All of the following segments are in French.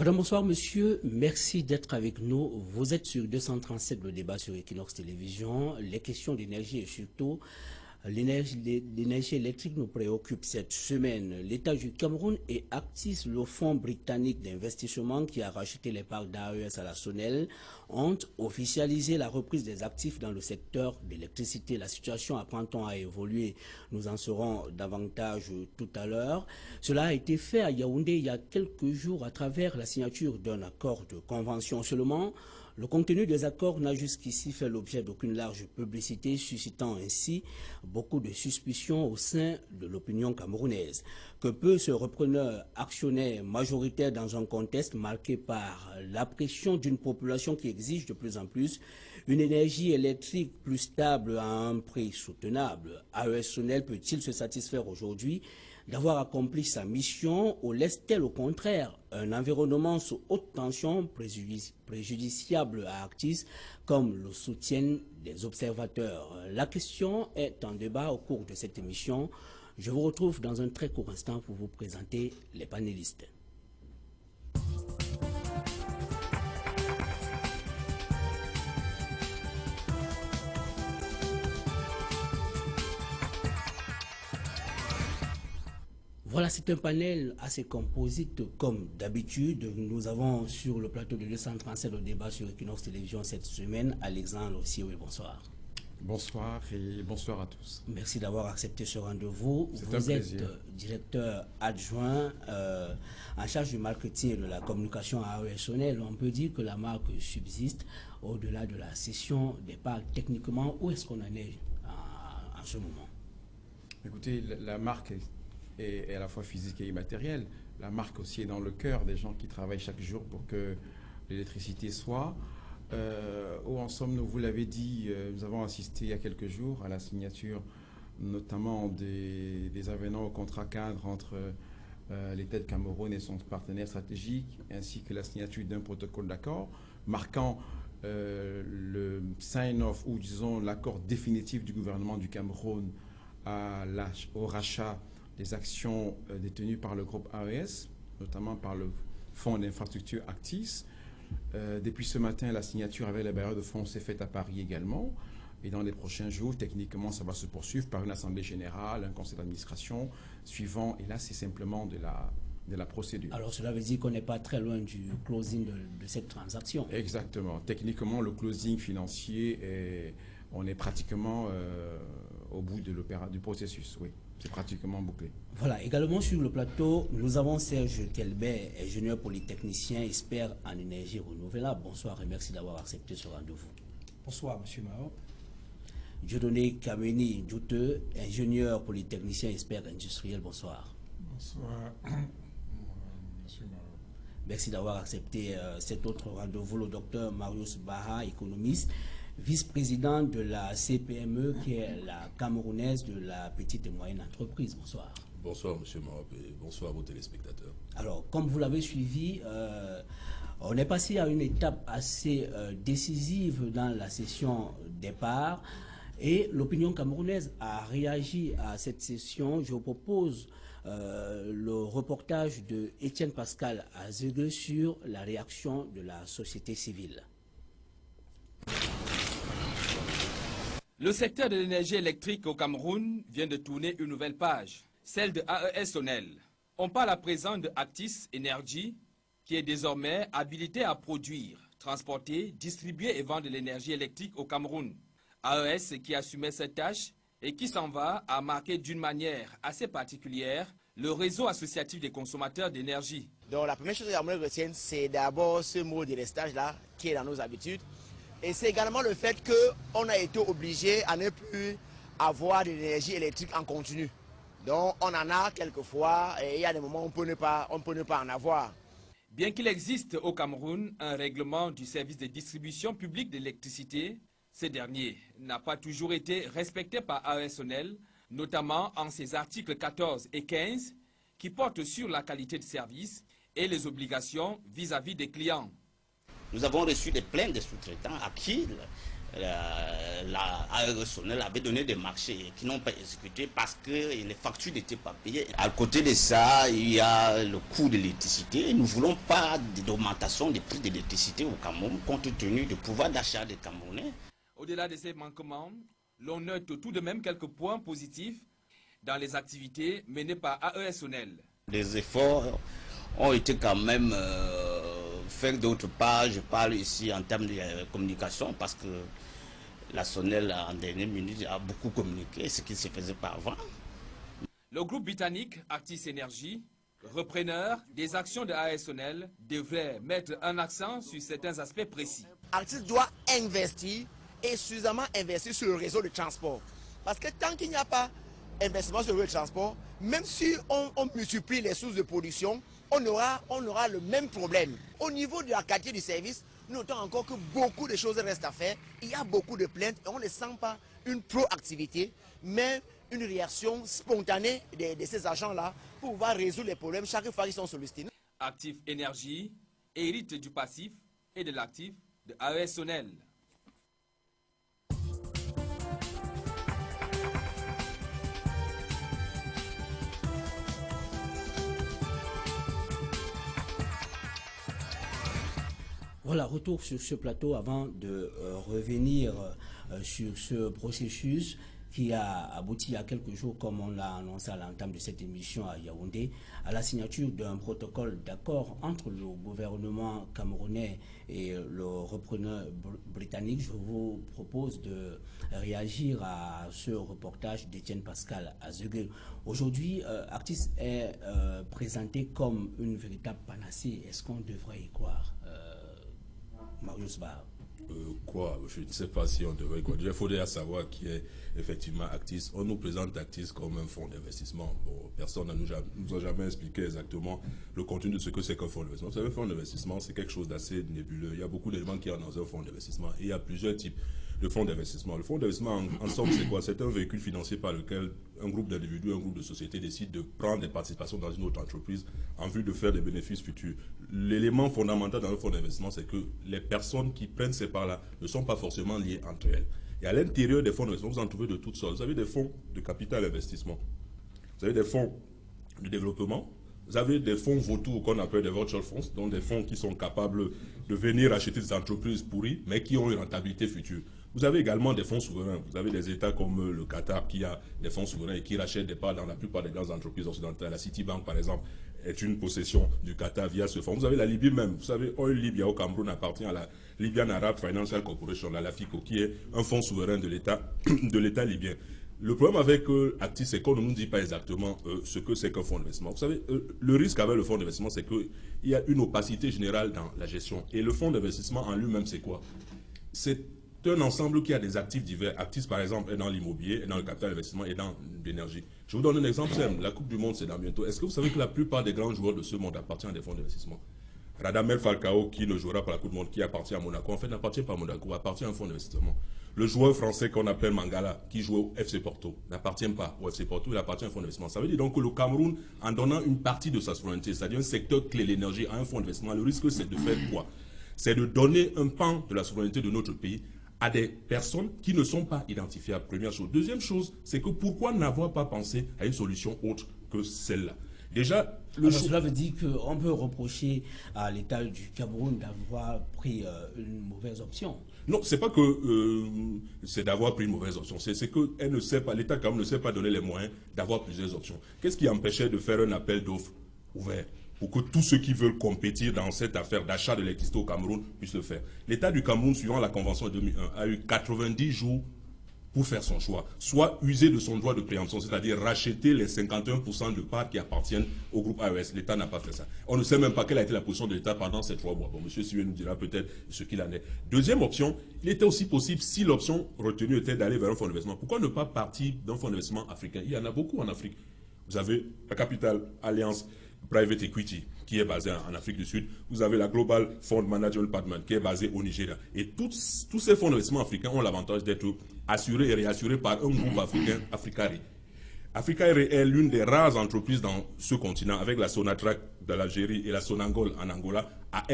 Madame, bonsoir monsieur, merci d'être avec nous. Vous êtes sur 237, le débat sur Equinox Télévision. Les questions d'énergie et surtout l'énergie électrique nous préoccupe cette semaine. L'État du Cameroun et Actis, le fonds britannique d'investissement qui a racheté les parts d'AES à la Sonel, ont officialisé la reprise des actifs dans le secteur de l'électricité. La situation apprend-on à évoluer. Nous en saurons davantage tout à l'heure. Cela a été fait à Yaoundé il y a quelques jours à travers la signature d'un accord de convention. Seulement, le contenu des accords n'a jusqu'ici fait l'objet d'aucune large publicité, suscitant ainsi beaucoup de suspicions au sein de l'opinion camerounaise. Que peut ce repreneur actionnaire majoritaire dans un contexte marqué par la pression d'une population qui exige de plus en plus une énergie électrique plus stable à un prix soutenable? AES Sonel peut-il se satisfaire aujourd'hui d'avoir accompli sa mission ou laisse-t-elle au contraire un environnement sous haute tension préjudiciable à Actis, comme le soutiennent les observateurs? La question est en débat au cours de cette émission. Je vous retrouve dans un très court instant pour vous présenter les panélistes. Voilà, c'est un panel assez composite comme d'habitude. Nous avons sur le plateau de 237 le débat sur Equinox Télévision cette semaine. Alexandre Sioui, bonsoir. Bonsoir et bonsoir à tous. Merci d'avoir accepté ce rendez-vous. Vous êtes directeur adjoint en charge du marketing et de la communication à AES Sonel. On peut dire que la marque subsiste au-delà de la cession des parts. Techniquement, où est-ce qu'on en est en ce moment? Écoutez, la marque est à la fois physique et immatérielle. La marque aussi est dans le cœur des gens qui travaillent chaque jour pour que l'électricité soit. Où en sommes-nous? Vous l'avez dit, nous avons assisté il y a quelques jours à la signature notamment des avenants au contrat cadre entre l'État de Cameroun et son partenaire stratégique, ainsi que la signature d'un protocole d'accord marquant le sign-off ou disons l'accord définitif du gouvernement du Cameroun au rachat des actions détenues par le groupe AES, notamment par le fonds d'infrastructure Actis. Depuis ce matin, la signature avec les bailleurs de fonds s'est faite à Paris également. Et dans les prochains jours, techniquement, ça va se poursuivre par une assemblée générale, un conseil d'administration suivant. Et là, c'est simplement de la procédure. Alors, cela veut dire qu'on n'est pas très loin du closing de cette transaction. Exactement. Techniquement, le closing financier, on est pratiquement au bout du processus, oui. C'est pratiquement bouclé. Voilà, également sur le plateau, nous avons Serge Kelbert, ingénieur polytechnicien, expert en énergie renouvelable. Bonsoir et merci d'avoir accepté ce rendez-vous. Bonsoir, monsieur Mao. Dieudonné Kameni Douteux, ingénieur polytechnicien, expert industriel. Bonsoir. Bonsoir, monsieur Mao. Merci d'avoir accepté cet autre rendez-vous. Le docteur Marius Baha, économiste, vice-président de la CPME, qui est la camerounaise de la petite et moyenne entreprise. Bonsoir. Bonsoir, monsieur Marop, et bonsoir à vos téléspectateurs. Alors, comme vous l'avez suivi, on est passé à une étape assez décisive dans la session des parts et l'opinion camerounaise a réagi à cette session. Je vous propose le reportage de Étienne Pascal Azegue sur la réaction de la société civile. Le secteur de l'énergie électrique au Cameroun vient de tourner une nouvelle page, celle de AES Sonel. On parle à présent de Actis Energy, qui est désormais habilité à produire, transporter, distribuer et vendre de l'énergie électrique au Cameroun. AES qui assumait cette tâche et qui s'en va a marqué d'une manière assez particulière le réseau associatif des consommateurs d'énergie. Donc la première chose que j'aimerais retenir, c'est d'abord ce mot de restage-là, qui est dans nos habitudes. Et c'est également le fait qu'on a été obligé à ne plus avoir de l'énergie électrique en continu. Donc on en a quelquefois et il y a des moments où on peut ne pas en avoir. Bien qu'il existe au Cameroun un règlement du service de distribution publique d'électricité, ce dernier n'a pas toujours été respecté par AES Sonel, notamment en ses articles 14 et 15 qui portent sur la qualité de service et les obligations vis-à-vis des clients. Nous avons reçu des plaintes des sous-traitants à qui la ARE Sonel avait donné des marchés qui n'ont pas exécuté parce que les factures n'étaient pas payées. À côté de ça, il y a le coût de l'électricité. Nous ne voulons pas d'augmentation des prix de l'électricité au Cameroun compte tenu du pouvoir d'achat des Camerounais. Au-delà de ces manquements, l'on note tout de même quelques points positifs dans les activités menées par AES Sonel. Les efforts ont été quand même faits d'autre part. Je parle ici en termes de communication parce que la Sonel en dernière minute a beaucoup communiqué, ce qui ne se faisait pas avant. Le groupe britannique Actis Energy, repreneur des actions de AES Sonel, devrait mettre un accent sur certains aspects précis. Actis doit investir et suffisamment investir sur le réseau de transport. Parce que tant qu'il n'y a pas d'investissement sur le réseau de transport, même si on multiplie les sources de production, on aura le même problème. Au niveau de la qualité du service, nous notons encore que beaucoup de choses restent à faire. Il y a beaucoup de plaintes et on ne sent pas une proactivité, mais une réaction spontanée de ces agents-là pour pouvoir résoudre les problèmes chaque fois qu'ils sont sollicités. Actis Energy hérite du passif et de l'actif de AES Sonel. Voilà, retour sur ce plateau avant de revenir sur ce processus qui a abouti il y a quelques jours, comme on l'a annoncé à l'entame de cette émission à Yaoundé, à la signature d'un protocole d'accord entre le gouvernement camerounais et le repreneur britannique. Je vous propose de réagir à ce reportage d'Étienne Pascal Azeguel. Aujourd'hui, Actis est présenté comme une véritable panacée. Est-ce qu'on devrait y croire? Marius Barre. Quoi? Je ne sais pas si on devrait quoi. Il faudrait savoir qui est effectivement Actis. On nous présente Actis comme un fonds d'investissement. Bon, personne ne nous a jamais expliqué exactement le contenu de ce que c'est qu'un fonds d'investissement. Vous savez, un fonds d'investissement, c'est quelque chose d'assez nébuleux. Il y a beaucoup d'éléments qui rentrent dans un fonds d'investissement. Et il y a plusieurs types de fonds d'investissement. Le fonds d'investissement, en somme, c'est quoi? C'est un véhicule financier par lequel un groupe d'individus, un groupe de sociétés décide de prendre des participations dans une autre entreprise en vue de faire des bénéfices futurs. L'élément fondamental dans le fonds d'investissement, c'est que les personnes qui prennent ces parts-là ne sont pas forcément liées entre elles. Et à l'intérieur des fonds d'investissement, vous en trouvez de toutes sortes. Vous avez des fonds de capital investissement. Vous avez des fonds de développement. Vous avez des fonds vautours qu'on appelle des virtual funds, donc des fonds qui sont capables de venir acheter des entreprises pourries, mais qui ont une rentabilité future. Vous avez également des fonds souverains. Vous avez des États comme le Qatar qui a des fonds souverains et qui rachètent des parts dans la plupart des grandes entreprises occidentales. La Citibank, par exemple, est une possession du Qatar via ce fonds. Vous avez la Libye même. Vous savez, Oil Libya au Cameroun appartient à la Libyan Arab Financial Corporation, la LAFICO, qui est un fonds souverain de l'État libyen. Le problème avec Actis, c'est qu'on ne nous dit pas exactement ce que c'est qu'un fonds d'investissement. Vous savez, le risque avec le fonds d'investissement, c'est qu'il y a une opacité générale dans la gestion. Et le fonds d'investissement en lui-même, c'est quoi? C'est un ensemble qui a des actifs divers. Actis, par exemple, est dans l'immobilier, est dans le capital d'investissement et dans l'énergie. Je vous donne un exemple simple. La Coupe du Monde, c'est dans bientôt. Est-ce que vous savez que la plupart des grands joueurs de ce monde appartiennent à des fonds d'investissement? Radamel Falcao, qui ne jouera pas la Coupe du Monde, qui appartient à Monaco, en fait, n'appartient pas à Monaco, appartient à un fonds d'investissement. Le joueur français qu'on appelle Mangala, qui joue au FC Porto, n'appartient pas au FC Porto, il appartient à un fonds d'investissement. Ça veut dire donc que le Cameroun, en donnant une partie de sa souveraineté, c'est-à-dire un secteur clé, l'énergie, à un fonds d'investissement, le risque, c'est de faire quoi? C'est de donner un pan de la souveraineté de notre pays à des personnes qui ne sont pas identifiables. Première chose. Deuxième chose, c'est que pourquoi n'avoir pas pensé à une solution autre que celle-là? Déjà, cela veut dire qu'on peut reprocher à l'État du Cameroun d'avoir pris une mauvaise option. Non, c'est pas que c'est d'avoir pris une mauvaise option. C'est que elle ne sait pas, l'État Cameroun ne sait pas donner les moyens d'avoir plusieurs options. Qu'est-ce qui empêchait de faire un appel d'offres ouvert pour que tous ceux qui veulent compétir dans cette affaire d'achat de l'électricité au Cameroun puissent le faire? L'État du Cameroun, suivant la Convention de 2001, a eu 90 jours pour faire son choix, soit user de son droit de préemption, c'est-à-dire racheter les 51% de parts qui appartiennent au groupe AES. L'État n'a pas fait ça. On ne sait même pas quelle a été la position de l'État pendant ces 3 mois. Bon, M. Siwe nous dira peut-être ce qu'il en est. Deuxième option, il était aussi possible, si l'option retenue était d'aller vers un fonds d'investissement, pourquoi ne pas partir d'un fonds d'investissement africain? Il y en a beaucoup en Afrique. Vous avez la Capital Alliance Private Equity, qui est basée en Afrique du Sud. Vous avez la Global Fund Management Partner, qui est basée au Nigeria. Et tous ces fonds d'investissement africains ont l'avantage d'être assurés et réassurés par un groupe africain, Africari. Africari est l'une des rares entreprises dans ce continent, avec la Sonatrach de l'Algérie et la Sonangol en Angola, à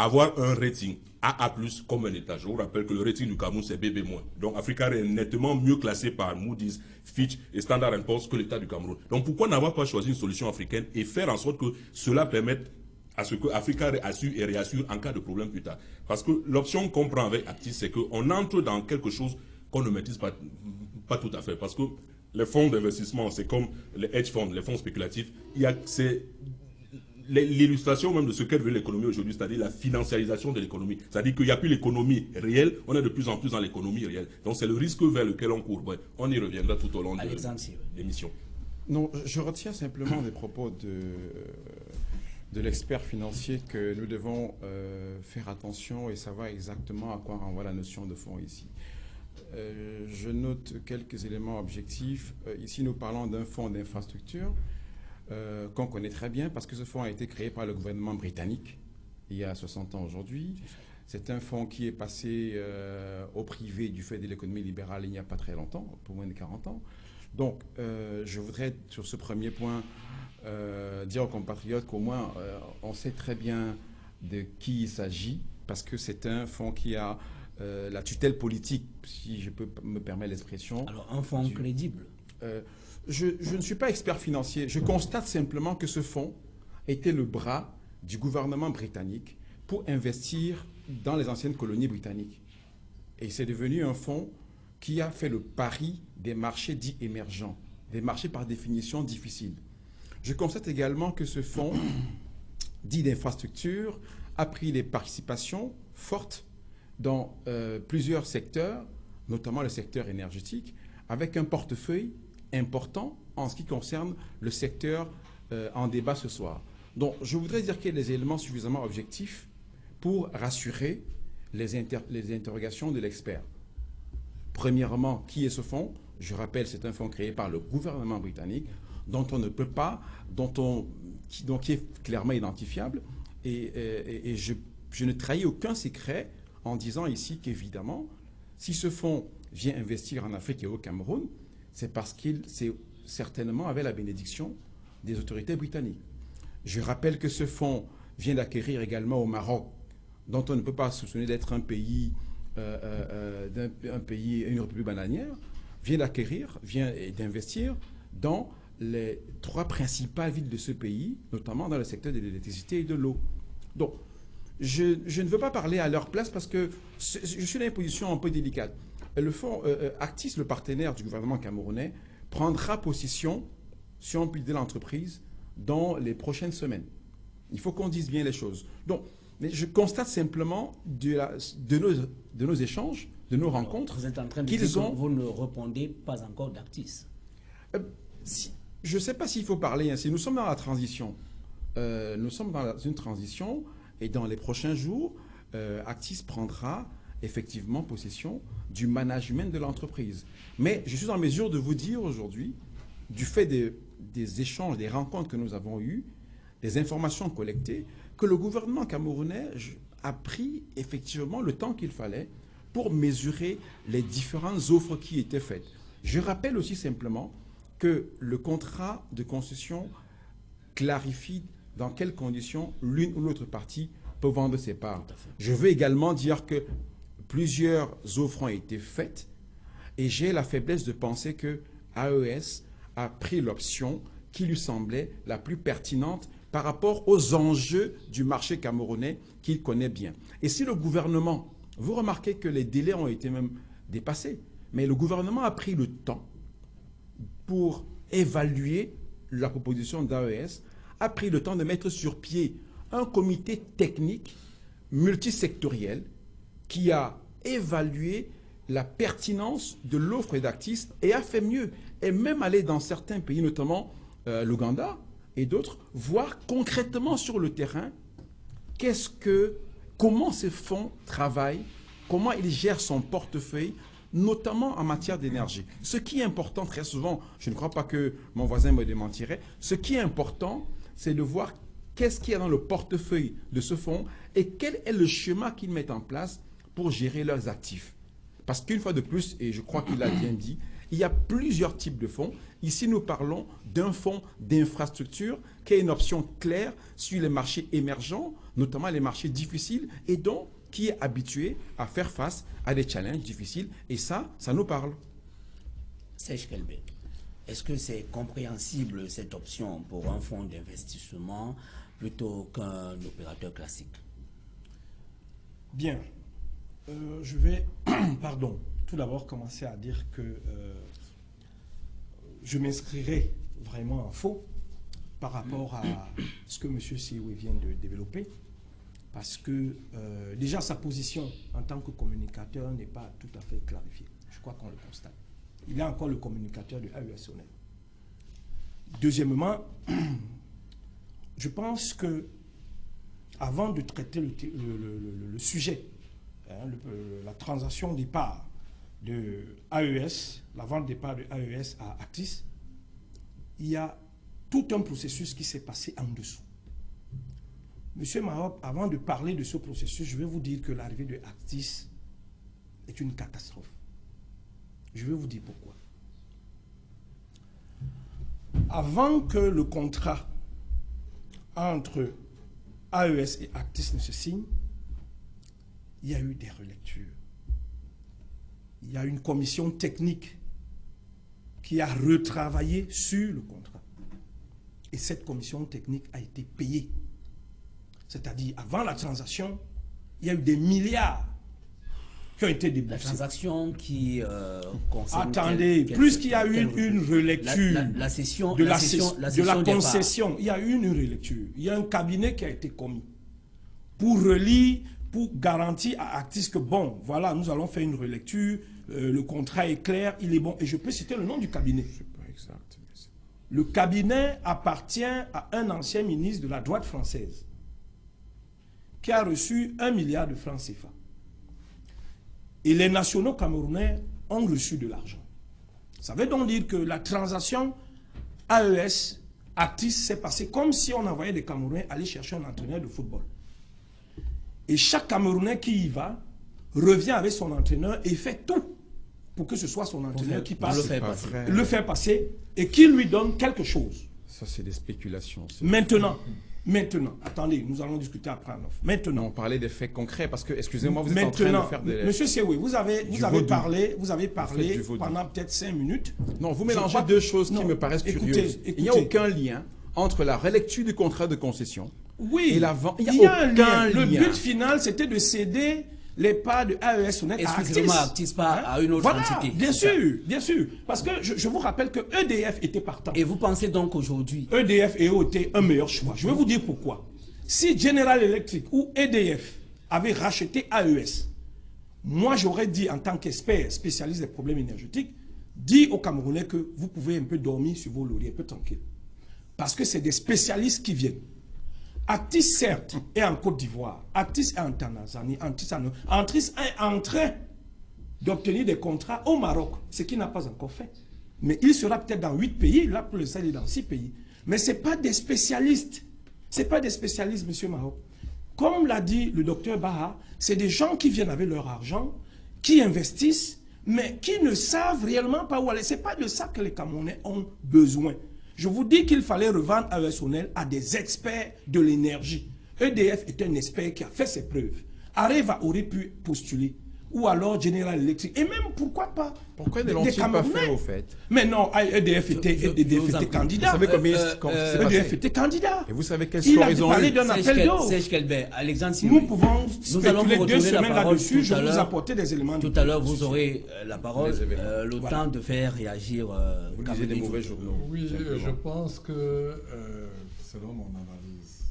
avoir un rating AA+, comme un État. Je vous rappelle que le rating du Cameroun, c'est BB-. Donc, Africa est nettement mieux classé par Moody's, Fitch et Standard & Poor's que l'État du Cameroun. Donc, pourquoi n'avoir pas choisi une solution africaine et faire en sorte que cela permette à ce que Africa assure et réassure en cas de problème plus tard. Parce que l'option qu'on prend avec Actis, c'est qu'on entre dans quelque chose qu'on ne maîtrise pas tout à fait. Parce que les fonds d'investissement, c'est comme les hedge funds, les fonds spéculatifs. C'est l'illustration même de ce qu'est devenue l'économie aujourd'hui, c'est-à-dire la financiarisation de l'économie. C'est-à-dire qu'il n'y a plus l'économie réelle, on est de plus en plus dans l'économie réelle. Donc c'est le risque vers lequel on court. Ouais, on y reviendra tout au long de l'émission. Non, je retiens simplement des propos de l'expert financier que nous devons faire attention et savoir exactement à quoi renvoie la notion de fonds ici. Je note quelques éléments objectifs. Ici, nous parlons d'un fonds d'infrastructure qu'on connaît très bien parce que ce fonds a été créé par le gouvernement britannique il y a 60 ans aujourd'hui. C'est un fonds qui est passé au privé du fait de l'économie libérale il n'y a pas très longtemps, pour moins de 40 ans. Donc, je voudrais, sur ce premier point, dire aux compatriotes qu'au moins, on sait très bien de qui il s'agit, parce que c'est un fonds qui a la tutelle politique, si je peux me permettre l'expression. Alors, un fonds crédible. Je ne suis pas expert financier. Je constate simplement que ce fonds était le bras du gouvernement britannique pour investir dans les anciennes colonies britanniques. Et c'est devenu un fonds qui a fait le pari des marchés dits émergents, des marchés par définition difficiles. Je constate également que ce fonds dit d'infrastructure a pris des participations fortes dans plusieurs secteurs, notamment le secteur énergétique, avec un portefeuille important en ce qui concerne le secteur en débat ce soir. Donc, je voudrais dire qu'il y a des éléments suffisamment objectifs pour rassurer les interrogations de l'expert. Premièrement, qui est ce fonds? Je rappelle, c'est un fonds créé par le gouvernement britannique dont on ne peut pas, qui est clairement identifiable. Et je ne trahis aucun secret en disant ici qu'évidemment, si ce fonds vient investir en Afrique et au Cameroun, c'est parce qu'il c'est certainement avec la bénédiction des autorités britanniques. Je rappelle que ce fonds vient d'acquérir également au Maroc, dont on ne peut pas soupçonner d'être un pays, une république bananière, vient d'investir dans les 3 principales villes de ce pays, notamment dans le secteur de l'électricité et de l'eau. Donc, je ne veux pas parler à leur place parce que je suis dans une position un peu délicate. Le fonds Actis, le partenaire du gouvernement camerounais, prendra position, si on peut dire l'entreprise, dans les prochaines semaines. Il faut qu'on dise bien les choses. Donc, mais je constate simplement de nos échanges, de nos rencontres, vous êtes en train de dire que vous ne répondez pas encore d'Actis. Je ne sais pas s'il faut parler ainsi. Nous sommes dans la transition. Nous sommes dans une transition et dans les prochains jours, Actis prendra effectivement possession du management de l'entreprise. Mais je suis en mesure de vous dire aujourd'hui, du fait des échanges, des rencontres que nous avons eues, des informations collectées, que le gouvernement camerounais a pris effectivement le temps qu'il fallait pour mesurer les différentes offres qui étaient faites. Je rappelle aussi simplement que le contrat de concession clarifie dans quelles conditions l'une ou l'autre partie peut vendre ses parts. Je veux également dire que plusieurs offres ont été faites et j'ai la faiblesse de penser que AES a pris l'option qui lui semblait la plus pertinente par rapport aux enjeux du marché camerounais qu'il connaît bien. Et si le gouvernement, vous remarquez que les délais ont été même dépassés, mais le gouvernement a pris le temps pour évaluer la proposition d'AES, a pris le temps de mettre sur pied un comité technique multisectoriel qui a évalué la pertinence de l'offre d'Actis et a fait mieux, et même allé dans certains pays, notamment l'Ouganda et d'autres, voir concrètement sur le terrain comment ces fonds travaillent, comment ils gèrent son portefeuille, notamment en matière d'énergie. Ce qui est important très souvent, je ne crois pas que mon voisin me démentirait, ce qui est important, c'est de voir qu'est-ce qu'il y a dans le portefeuille de ce fonds et quel est le schéma qu'ils mettent en place pour gérer leurs actifs. Parce qu'une fois de plus, et je crois qu'il l'a bien dit, il y a plusieurs types de fonds. Ici, nous parlons d'un fonds d'infrastructure qui est une option claire sur les marchés émergents, notamment les marchés difficiles, et donc qui est habitué à faire face à des challenges difficiles. Et ça nous parle. Serge Kelbey, est-ce que c'est compréhensible cette option pour un fonds d'investissement plutôt qu'un opérateur classique? Bien. Je vais, pardon, tout d'abord commencer à dire que je m'inscrirai vraiment en faux par rapport à ce que M. Siwe vient de développer, parce que déjà sa position en tant que communicateur n'est pas tout à fait clarifiée. Je crois qu'on le constate. Il est encore le communicateur de AES Sonel. Deuxièmement, je pense que avant de traiter le sujet, la transaction des parts de AES, la vente des parts de AES à Actis, il y a tout un processus qui s'est passé en dessous. Monsieur Mahop, avant de parler de ce processus, je vais vous dire que l'arrivée de Actis est une catastrophe. Je vais vous dire pourquoi. Avant que le contrat entre AES et Actis ne se signe, il y a eu des relectures. Il y a une commission technique qui a retravaillé sur le contrat. Et cette commission technique a été payée. C'est-à-dire, avant la transaction, il y a eu des milliards qui ont été déboursés. La transaction qui concerne... Attendez, plus qu'il y a eu une relecture la cession, de la des concession, il y a eu une relecture. Il y a un cabinet qui a été commis pour relire, pour garantir à Actis que, bon, voilà, nous allons faire une relecture, le contrat est clair, il est bon. Et je peux citer le nom du cabinet. C'est pas exact. Le cabinet appartient à un ancien ministre de la droite française qui a reçu 1 milliard de francs CFA. Et les nationaux camerounais ont reçu de l'argent. Ça veut donc dire que la transaction AES-Actis s'est passée comme si on envoyait des Camerounais aller chercher un entraîneur de football. Et chaque Camerounais qui y va revient avec son entraîneur et fait tout pour que ce soit son entraîneur qui passe, le fait passer et qui lui donne quelque chose. Ça, c'est des spéculations. Maintenant, attendez, nous allons discuter après en off. Maintenant, on parlait des faits concrets parce que, excusez-moi, vous êtes en train de faire des... Monsieur Siwe, vous avez parlé pendant peut-être 5 minutes. Non, vous mélangez deux choses qui me paraissent curieuses. Il n'y a aucun lien entre la relecture du contrat de concession et la vente. Il y a un lien. Le but final, c'était de céder les parts de AES Sonel à Actis, pas à une autre entité. Bien sûr. Parce que je vous rappelle que EDF était partant. Et vous pensez donc aujourd'hui EDF et EOT un meilleur choix. Je vais vous dire pourquoi. Si General Electric ou EDF avaient racheté AES, moi j'aurais dit en tant qu'expert spécialiste des problèmes énergétiques, dit aux Camerounais que vous pouvez un peu dormir sur vos lauriers, un peu tranquille. Parce que c'est des spécialistes qui viennent. Actis, certes, est en Côte d'Ivoire. Actis est en Tanzanie. Actis est en train d'obtenir des contrats au Maroc, ce qu'il n'a pas encore fait. Mais il sera peut-être dans 8 pays. Là, pour l'instant, il est dans 6 pays. Mais ce n'est pas des spécialistes. Ce n'est pas des spécialistes, M. Maroc. Comme l'a dit le docteur Baha, c'est des gens qui viennent avec leur argent, qui investissent, mais qui ne savent réellement pas où aller. Ce n'est pas de ça que les Camerounais ont besoin. Je vous dis qu'il fallait revendre AES Sonel à des experts de l'énergie. EDF est un expert qui a fait ses preuves. Areva aurait pu postuler. Ou alors General Electric. Et même, pourquoi pas Pourquoi ne l'ont-ils pas fait, au fait? Mais non, EDF était candidat. Vous savez combien EDF était candidat. Et vous savez quel score ils ont eu? Serge Kelbey, Alexandre Siwe. Nous pouvons Nous allons vous spéculer 2 retourner la semaines parole là-dessus. Je tout à vais vous l'heure. apporter des éléments. Tout à l'heure, vous aurez la parole, le Voilà. temps de faire réagir Vous lisez des mauvais journaux. Oui, simplement. je pense que, selon mon analyse,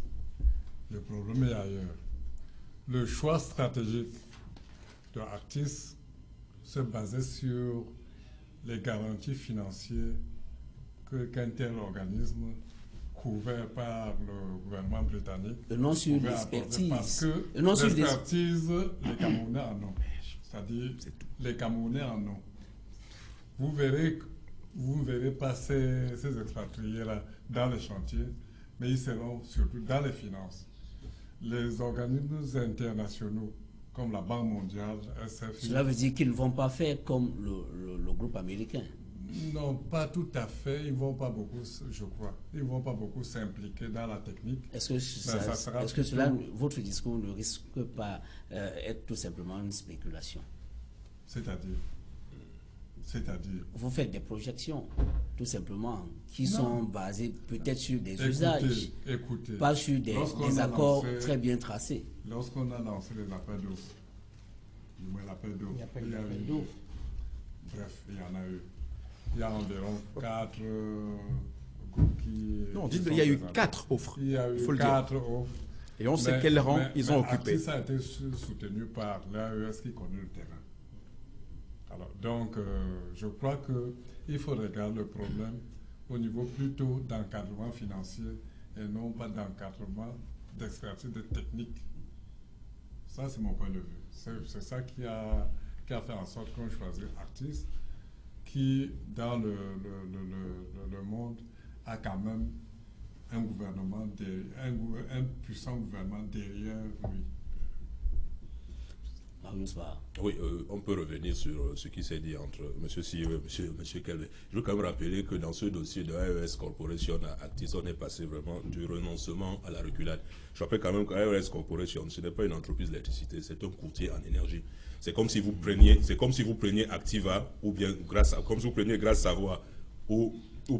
le problème est ailleurs. Le choix stratégique de Actis se basait sur les garanties financières qu'un tel organisme couvert par le gouvernement britannique et non sur pouvait apporter, l'expertise. parce que Et non sur l'expertise, les Camerounais en ont. C'est-à-dire, les Camerounais en ont. Vous ne verrez pas ces expatriés-là dans les chantiers, mais ils seront surtout dans les finances. Les organismes internationaux, comme la Banque mondiale, SFI... Cela veut dire qu'ils ne vont pas faire comme le groupe américain. Non, pas tout à fait. Ils ne vont pas beaucoup, je crois. Ils ne vont pas beaucoup s'impliquer dans la technique. Est-ce que cela, votre discours ne risque pas être tout simplement une spéculation? C'est-à-dire vous faites des projections, tout simplement, qui sont basées peut-être sur des usages, pas sur des accords très bien tracés. Lorsqu'on a lancé les appels d'offres, du moins l'appel d'offres, il y a eu, bref, il y en a eu. Il y a environ 4 groupes qui... Non, dites qu'il y a eu 4 offres. Il y a eu 4 offres. Et on sait quel rang ils ont occupé. Ça a été soutenu par l'AES qui connaît le terrain. Alors, donc, je crois qu'il faut regarder le problème au niveau plutôt d'encadrement financier et non pas d'encadrement d'expertise de technique. Ça, c'est mon point de vue. C'est ça qui a fait en sorte qu'on choisit Actis, qui, dans le monde, a quand même un gouvernement, un puissant gouvernement derrière lui. Oui, on peut revenir sur ce qui s'est dit entre M. CEO et M. Kelvin. Je veux quand même rappeler que dans ce dossier de AES Corporation à Actis, on est passé vraiment du renoncement à la reculade. Je rappelle quand même que AES Corporation, ce n'est pas une entreprise d'électricité, c'est un courtier en énergie. C'est comme si vous preniez Activa, ou bien comme si vous preniez Grâce Savoie, ou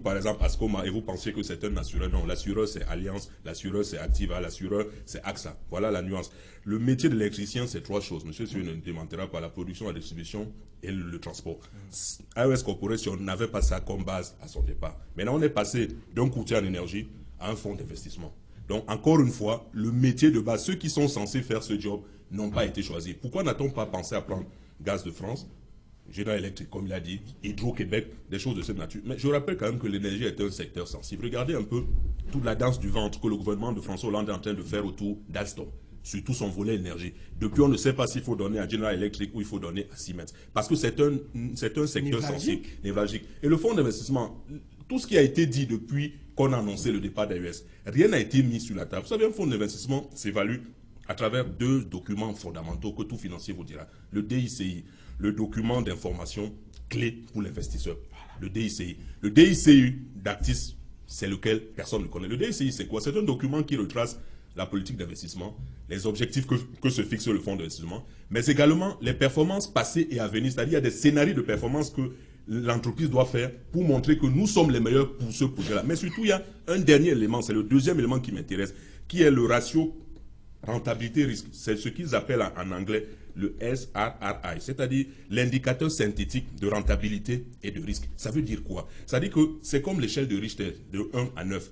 par exemple Ascoma, et vous pensiez que c'est un assureur. Non, l'assureur c'est Alliance, l'assureur c'est Activa, l'assureur c'est AXA. Voilà la nuance. Le métier de l'électricien, c'est 3 choses. Monsieur Sue ne démentira pas: la production, la distribution et le transport. AES Corporation n'avait pas ça comme base à son départ. Maintenant, on est passé d'un courtier en énergie à un fonds d'investissement. Donc, encore une fois, le métier de base, ceux qui sont censés faire ce job n'ont pas été choisis. Pourquoi n'a-t-on pas pensé à prendre Gaz de France, Général Electric, comme il a dit, Hydro-Québec, des choses de cette nature? Mais je rappelle quand même que l'énergie est un secteur sensible. Regardez un peu toute la danse du ventre que le gouvernement de François Hollande est en train de faire autour d'Alstom, sur tout son volet énergie. Depuis, on ne sait pas s'il faut donner à General Electric ou il faut donner à Siemens. Parce que c'est un secteur sensible, névralgique. Et le fonds d'investissement, tout ce qui a été dit depuis qu'on a annoncé le départ d'AES, rien n'a été mis sur la table. Vous savez, un fonds d'investissement s'évalue à travers 2 documents fondamentaux que tout financier vous dira. Le DICI, le document d'information clé pour l'investisseur. Le DICI. Le DICI d'Actis, c'est lequel personne ne connaît. Le DICI, c'est quoi? C'est un document qui retrace la politique d'investissement, les objectifs que se fixe le fonds d'investissement, mais également les performances passées et à venir. C'est-à-dire, il y a des scénarios de performance que l'entreprise doit faire pour montrer que nous sommes les meilleurs pour ce projet-là. Mais surtout, il y a un dernier élément, c'est le deuxième élément qui m'intéresse, qui est le ratio rentabilité-risque. C'est ce qu'ils appellent en anglais le SRRI, c'est-à-dire l'indicateur synthétique de rentabilité et de risque. Ça veut dire quoi? Ça veut dire que c'est comme l'échelle de Richter, de 1 à 9,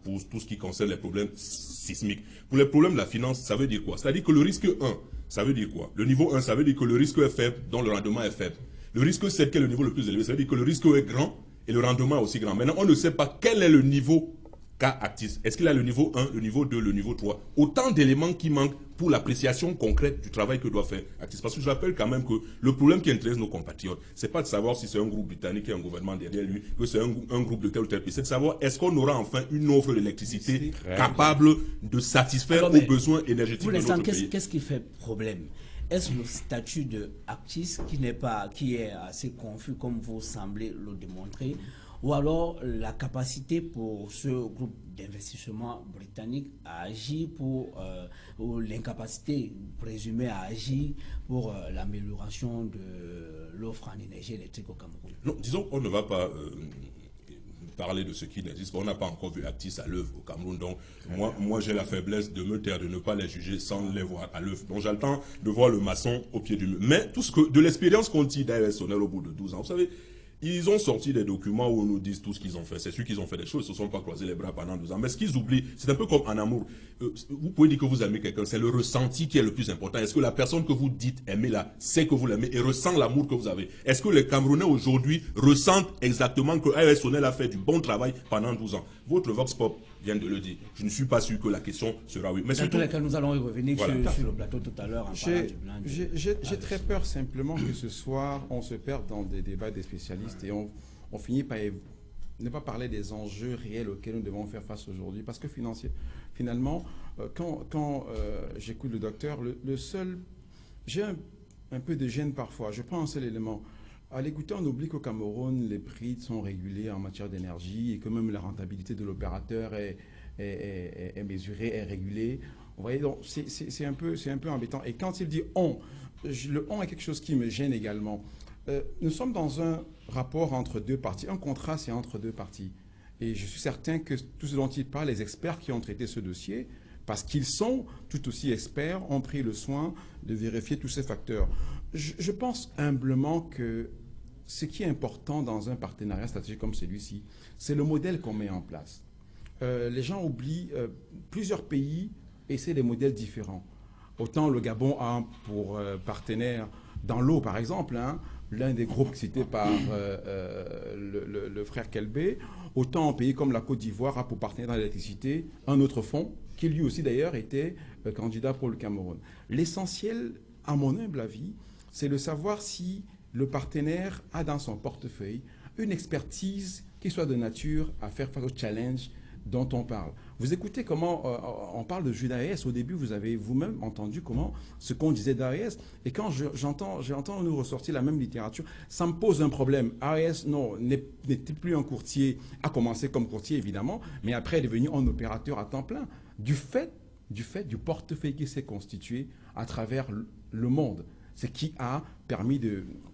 pour tout ce qui concerne les problèmes sismiques. Pour les problèmes de la finance, ça veut dire quoi? C'est-à-dire que le risque 1, ça veut dire quoi? Le niveau 1, ça veut dire que le risque est faible, dont le rendement est faible. Le risque 7, qui est le niveau le plus élevé, ça veut dire que le risque est grand et le rendement est aussi grand. Maintenant, on ne sait pas quel est le niveau qu'a Actis. Est-ce qu'il a le niveau 1, le niveau 2, le niveau 3? Autant d'éléments qui manquent pour l'appréciation concrète du travail que doit faire Actis. Parce que je rappelle quand même que le problème qui intéresse nos compatriotes, c'est pas de savoir si c'est un groupe britannique et un gouvernement derrière lui, que c'est un groupe de tel ou tel pays. C'est de savoir est-ce qu'on aura enfin une offre d'électricité capable de satisfaire aux besoins énergétiques de notre pays. Qu'est-ce qui fait problème? Est-ce le statut de Actis qui est assez confus comme vous semblez le démontrer, ou alors la capacité pour ce groupe d'investissement britannique à agir ou l'incapacité présumée à agir pour l'amélioration de l'offre en énergie électrique au Cameroun? Non, disons qu'on ne va pas parler de ce qui n'existe pas. On n'a pas encore vu Actis à l'œuvre au Cameroun. Donc, moi j'ai la faiblesse de me taire, de ne pas les juger sans les voir à l'œuvre. Donc, j'ai le temps de voir le maçon au pied du mur. Mais tout ce que, de l'expérience qu'on tire d'AES Sonel au bout de 12 ans, vous savez, ils ont sorti des documents où on nous dit tout ce qu'ils ont fait. C'est sûr qu'ils ont fait des choses, ils ne se sont pas croisés les bras pendant 12 ans. Mais ce qu'ils oublient, c'est un peu comme en amour. Vous pouvez dire que vous aimez quelqu'un, c'est le ressenti qui est le plus important. Est-ce que la personne que vous dites aimer là, sait que vous l'aimez et ressent l'amour que vous avez? Est-ce que les Camerounais aujourd'hui ressentent exactement que AES Sonel a fait du bon travail pendant 12 ans? Votre Vox Pop vient de le dire. Je ne suis pas sûr que la question sera oui. Mais dans tous les cas, nous allons y revenir sur le plateau tout à l'heure en parlant du blanc. J'ai très peur simplement que ce soir, on se perde dans des débats des spécialistes et on finit par ne pas parler des enjeux réels auxquels nous devons faire face aujourd'hui. Parce que finalement, quand j'écoute le docteur, j'ai un peu de gêne parfois. Je prends un seul élément. À l'écouter, on oublie qu'au Cameroun, les prix sont régulés en matière d'énergie et que même la rentabilité de l'opérateur est mesurée, est régulée. Vous voyez, donc c'est un peu embêtant. Et quand il dit « on », le « on » est quelque chose qui me gêne également. Nous sommes dans un rapport entre deux parties. Un contrat, c'est entre deux parties. Et je suis certain que tout ce dont il parle, les experts qui ont traité ce dossier, parce qu'ils sont tout aussi experts, ont pris le soin de vérifier tous ces facteurs. Je pense humblement que ce qui est important dans un partenariat stratégique comme celui-ci, c'est le modèle qu'on met en place. Les gens oublient, plusieurs pays essaient des modèles différents. Autant le Gabon a pour partenaire dans l'eau, par exemple, hein, l'un des groupes cités par le frère Kelbé, autant un pays comme la Côte d'Ivoire a pour partenaire dans l'électricité un autre fonds, qui lui aussi d'ailleurs était candidat pour le Cameroun. L'essentiel, à mon humble avis, c'est de savoir si le partenaire a dans son portefeuille une expertise qui soit de nature à faire face au challenge dont on parle. Vous écoutez comment on parle de jus d'AES. Au début, vous avez vous-même entendu ce qu'on disait d'AES. Et quand j'entends nous ressortir la même littérature, ça me pose un problème. AES, non, n'était plus un courtier, a commencé comme courtier évidemment, mais après est devenu un opérateur à temps plein. Du fait du portefeuille qui s'est constitué à travers le monde. Ce qui a permis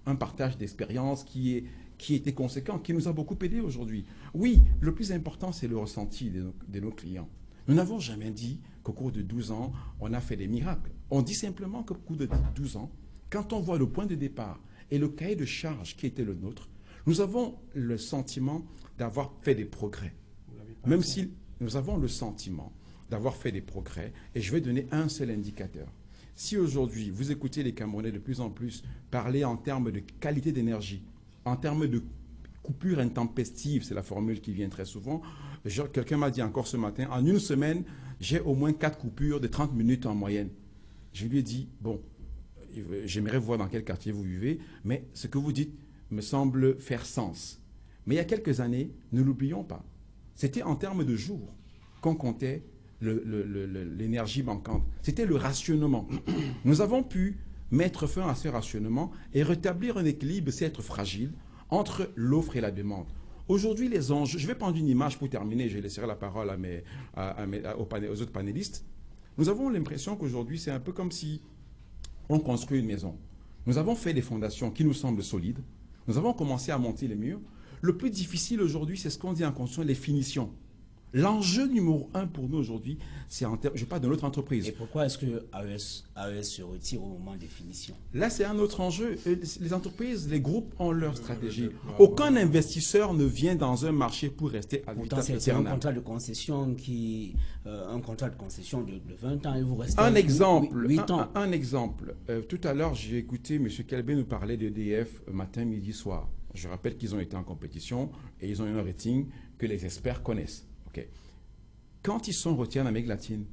un partage d'expérience qui était conséquent, qui nous a beaucoup aidé aujourd'hui. Oui, le plus important, c'est le ressenti de nos clients. Nous n'avons jamais dit qu'au cours de 12 ans, on a fait des miracles. On dit simplement qu'au cours de 12 ans, quand on voit le point de départ et le cahier de charge qui était le nôtre, nous avons le sentiment d'avoir fait des progrès. Même si nous avons le sentiment d'avoir fait des progrès, et je vais donner un seul indicateur. Si aujourd'hui, vous écoutez les Camerounais de plus en plus parler en termes de qualité d'énergie, en termes de coupure intempestive, c'est la formule qui vient très souvent. Quelqu'un m'a dit encore ce matin, en une semaine, j'ai au moins 4 coupures de 30 minutes en moyenne. Je lui ai dit, bon, j'aimerais voir dans quel quartier vous vivez, mais ce que vous dites me semble faire sens. Mais il y a quelques années, ne l'oublions pas, c'était en termes de jours qu'on comptait l'énergie manquante. C'était le rationnement. Nous avons pu mettre fin à ce rationnement et rétablir un équilibre, c'est être fragile, entre l'offre et la demande. Aujourd'hui, les enjeux, je vais prendre une image pour terminer, je laisserai la parole aux autres panélistes. Nous avons l'impression qu'aujourd'hui, c'est un peu comme si on construit une maison. Nous avons fait des fondations qui nous semblent solides. Nous avons commencé à monter les murs. Le plus difficile aujourd'hui, c'est ce qu'on dit en construction, les finitions. L'enjeu numéro 1 pour nous aujourd'hui, c'est je parle de notre entreprise. Et pourquoi est-ce que AES se retire au moment des finitions? Là, c'est un autre enjeu. Les entreprises, les groupes ont leur stratégie. Aucun investisseur ne vient dans un marché pour rester à vitam aeternam. C'est un contrat de concession de 20 ans et vous restez un exemple, 8 ans. Un exemple. Tout à l'heure, j'ai écouté M. Kelbé nous parler d'EDF matin, midi, soir. Je rappelle qu'ils ont été en compétition et ils ont eu un rating que les experts connaissent. Okay. Quand ils sont retirés en Amérique latine,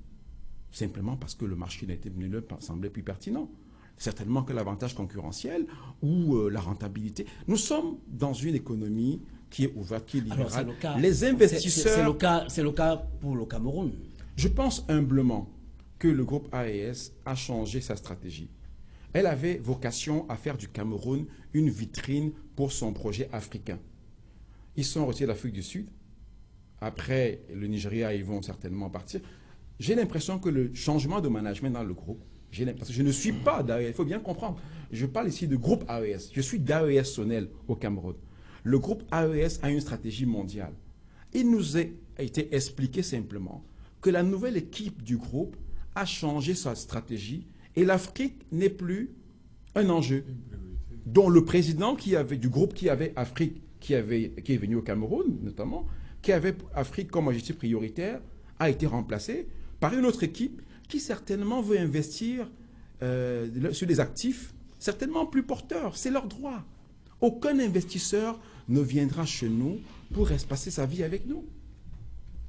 simplement parce que le marché ne leur semblait plus pertinent. Certainement que l'avantage concurrentiel ou la rentabilité. Nous sommes dans une économie qui est ouverte, qui est libérale. Les investisseurs... C'est le cas pour le Cameroun. Je pense humblement que le groupe AES a changé sa stratégie. Elle avait vocation à faire du Cameroun une vitrine pour son projet africain. Ils sont retirés d'Afrique du Sud. Après, le Nigeria, ils vont certainement partir. J'ai l'impression que le changement de management dans le groupe, parce que je ne suis pas d'AES, il faut bien comprendre. Je parle ici de groupe AES. Je suis d'AES Sonel au Cameroun. Le groupe AES a une stratégie mondiale. Il nous a été expliqué simplement que la nouvelle équipe du groupe a changé sa stratégie et l'Afrique n'est plus un enjeu. Dont le président du groupe qui avait Afrique, qui est venu au Cameroun notamment, qui avait Afrique comme objectif prioritaire, a été remplacé par une autre équipe qui certainement veut investir sur des actifs certainement plus porteurs. C'est leur droit. Aucun investisseur ne viendra chez nous pour passer sa vie avec nous.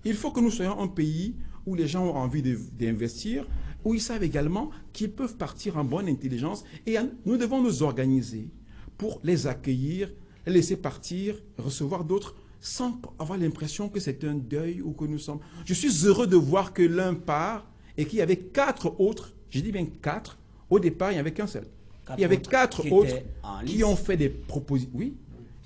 Il faut que nous soyons un pays où les gens ont envie d'investir, où ils savent également qu'ils peuvent partir en bonne intelligence et nous devons nous organiser pour les accueillir, les laisser partir, recevoir d'autres sans avoir l'impression que c'est un deuil ou que nous sommes... Je suis heureux de voir que l'un part et qu'il y avait 4 autres, j'ai dit bien 4, au départ il n'y avait qu'un seul. Il y avait 4 autres qui lice. ont fait des propositions. Oui.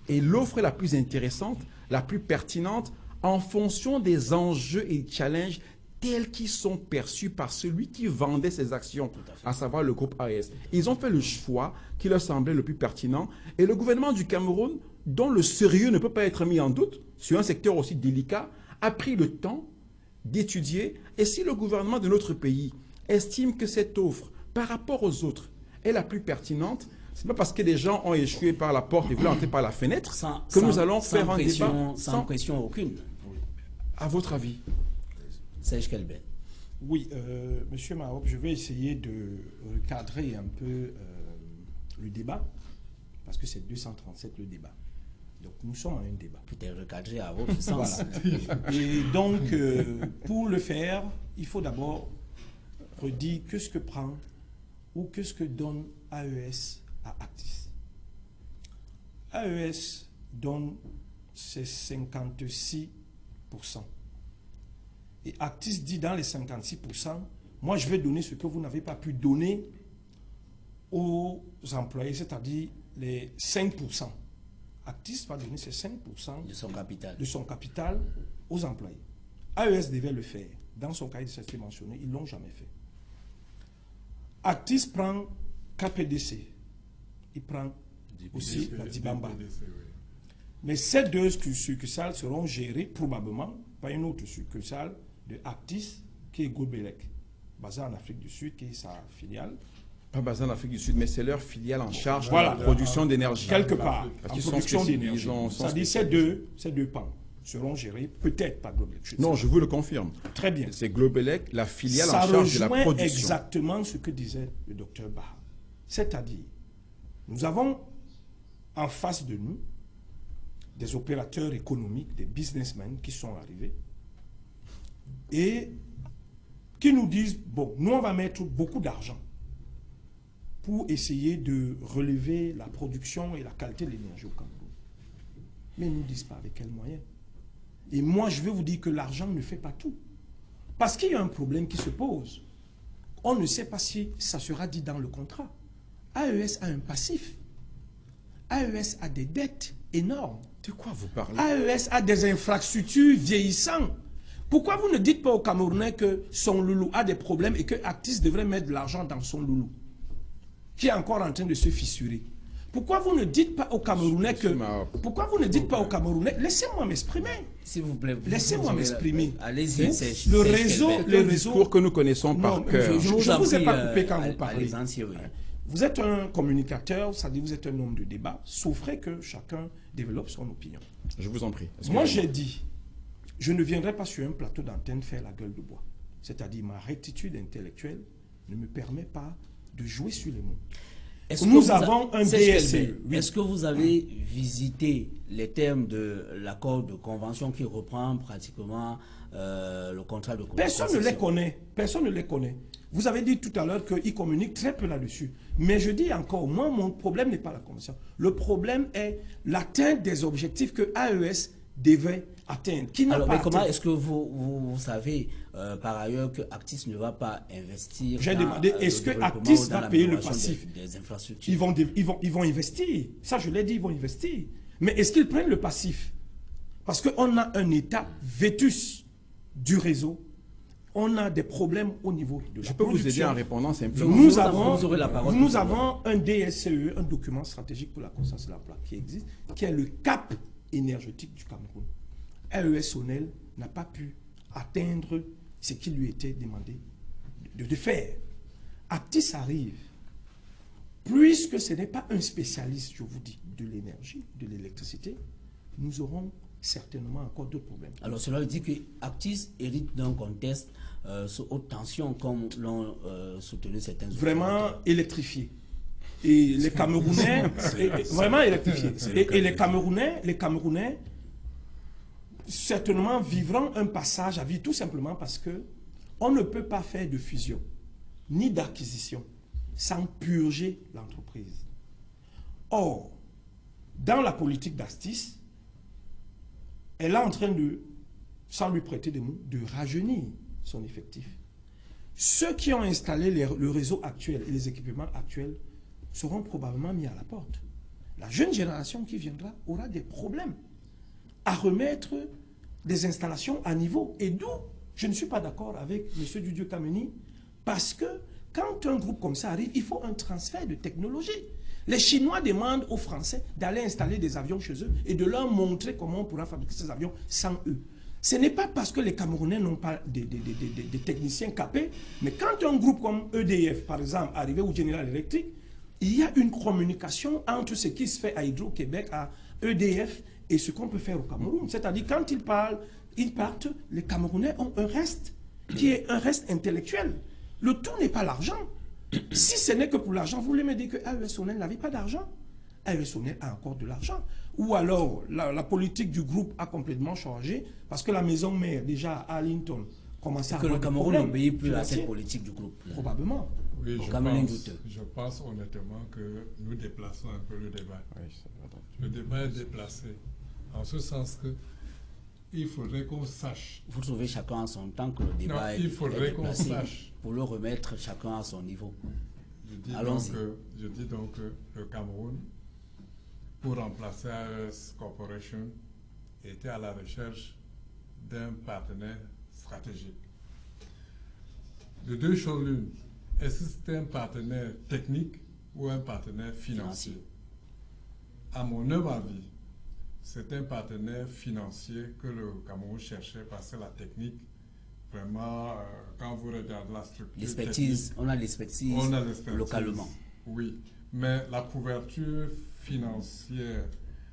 Et l'offre la plus intéressante, la plus pertinente, en fonction des enjeux et challenges tels qu'ils sont perçus par celui qui vendait ces actions, à savoir le groupe AES. Ils ont fait le choix qui leur semblait le plus pertinent. Et le gouvernement du Cameroun, dont le sérieux ne peut pas être mis en doute sur un secteur aussi délicat, a pris le temps d'étudier. Et si le gouvernement de notre pays estime que cette offre, par rapport aux autres, est la plus pertinente, ce n'est pas parce que des gens ont échoué par la porte et voulu entrer par la fenêtre que nous allons faire un débat sans pression aucune. À votre avis? Serge Kelben. Oui, Monsieur Mahop, je vais essayer de recadrer un peu le débat, parce que c'est 237 le débat. Donc nous sommes à un débat. Peut-être recadrer à votre sens. Voilà. Et donc, pour le faire, il faut d'abord redire que ce que prend ou que ce que donne AES à Actis. AES donne ses 56%. Et Actis dit dans les 56%, moi je vais donner ce que vous n'avez pas pu donner aux employés, c'est-à-dire les 5%. Actis va donner ses 5% de son capital aux employés. AES devait le faire. Dans son cahier de société mentionné, ils ne l'ont jamais fait. Actis prend KPDC. Il prend aussi la Dibamba. Mais ces deux succursales seront gérées probablement par une autre succursale de Actis qui est Gobelec, basée en Afrique du Sud, qui est sa filiale. Pas basée en Afrique du Sud, mais c'est leur filiale en charge voilà, de la production d'énergie. Quelque part, parce en qu'ils production d'énergie. C'est-à-dire ces deux pans seront gérés peut-être par Globelec. Non, je vous le confirme. Très bien. C'est Globelec, la filiale en charge de la production. Ça rejoint exactement ce que disait le docteur Baha. C'est-à-dire, nous avons en face de nous des opérateurs économiques, des businessmen qui sont arrivés et qui nous disent, bon, nous on va mettre beaucoup d'argent pour essayer de relever la production et la qualité de l'énergie au Cameroun. Mais ils ne nous disent pas avec quels moyens. Et moi, je vais vous dire que l'argent ne fait pas tout. Parce qu'il y a un problème qui se pose. On ne sait pas si ça sera dit dans le contrat. AES a un passif. AES a des dettes énormes. De quoi vous parlez? AES a des infrastructures vieillissantes. Pourquoi vous ne dites pas aux Camerounais que son loulou a des problèmes et que Actis devrait mettre de l'argent dans son loulou, qui est encore en train de se fissurer? Pourquoi vous ne dites pas aux Camerounais que... Pourquoi vous ne dites pas aux Camerounais... Laissez-moi m'exprimer. S'il vous plaît. Laissez-moi m'exprimer. Allez-y. Le réseau que nous connaissons par cœur. Je ne vous ai pas coupé quand vous parlez. Oui. Vous êtes un communicateur, c'est-à-dire vous êtes un homme de débat. Souffrez que chacun développe son opinion. Je vous en prie. Moi, j'ai dit, je ne viendrai pas sur un plateau d'antenne faire la gueule de bois. C'est-à-dire ma rectitude intellectuelle ne me permet pas de jouer sur les mots. Nous avons un DSE. Est-ce que vous avez visité les termes de l'accord de convention qui reprend pratiquement le contrat de collaboration? Personne ne les connaît. Personne ne les connaît. Vous avez dit tout à l'heure qu'ils communiquent très peu là-dessus. Mais je dis encore, moi, mon problème n'est pas la convention. Le problème est l'atteinte des objectifs que AES devait atteindre. Alors, mais comment est-ce que vous savez par ailleurs que Actis ne va pas investir? J'ai demandé, est-ce que Actis va payer le passif? Des infrastructures. Ils vont investir. Ça, je l'ai dit, ils vont investir. Mais est-ce qu'ils prennent le passif? Parce qu'on a un état vétus du réseau. On a des problèmes au niveau de la production. Je peux vous aider en répondant simplement. Nous avons un DSCE, un document stratégique pour la croissance de l'emploi qui existe, qui est le cap énergétique du Cameroun. AES Sonel n'a pas pu atteindre ce qui lui était demandé de faire. Actis arrive. Puisque ce n'est pas un spécialiste, je vous dis, de l'énergie, de l'électricité, nous aurons certainement encore d'autres problèmes. Alors cela veut dire que Actis hérite d'un contexte sous haute tension comme l'ont soutenu certains... Vraiment électrifié. Et les Camerounais, vraiment électrifié. Et les Camerounais, certainement vivront un passage à vie tout simplement parce que on ne peut pas faire de fusion ni d'acquisition sans purger l'entreprise. Or, dans la politique d'Actis, elle est en train de, sans lui prêter des mots, de rajeunir son effectif. Ceux qui ont installé le réseau actuel et les équipements actuels seront probablement mis à la porte. La jeune génération qui viendra aura des problèmes à remettre des installations à niveau. Et d'où je ne suis pas d'accord avec M. Dudieu Kameni, parce que quand un groupe comme ça arrive, il faut un transfert de technologie. Les Chinois demandent aux Français d'aller installer des avions chez eux et de leur montrer comment on pourra fabriquer ces avions sans eux. Ce n'est pas parce que les Camerounais n'ont pas des techniciens capés, mais quand un groupe comme EDF, par exemple, arrive au General Electric, il y a une communication entre ce qui se fait à Hydro-Québec, à EDF, et ce qu'on peut faire au Cameroun. C'est-à-dire, quand ils partent, les Camerounais ont un reste qui est un reste intellectuel. Le tout n'est pas l'argent. Si ce n'est que pour l'argent, vous voulez me dire que AES-Sonel n'avait pas d'argent? AES-Sonel a encore de l'argent. Ou alors, la politique du groupe a complètement changé, parce que la maison mère, déjà à Arlington, commençait à avoir des problèmes. Que le Cameroun n'obéit plus à cette politique du groupe. Probablement. Oui, je pense honnêtement que nous déplaçons un peu le débat. Le débat est déplacé, en ce sens que il faudrait qu'on sache. Vous trouvez chacun en son temps que le débat est déplacé pour le remettre chacun à son niveau. Je dis donc que le Cameroun, pour remplacer AES Corporation, était à la recherche d'un partenaire stratégique. De deux choses l'une. Est-ce que c'était un partenaire technique ou un partenaire financier? À mon humble avis, c'est un partenaire financier que le Cameroun cherchait parce que la technique, vraiment, quand vous regardez la structure l'expertise, on a l'expertise localement. Oui, mais la couverture financière,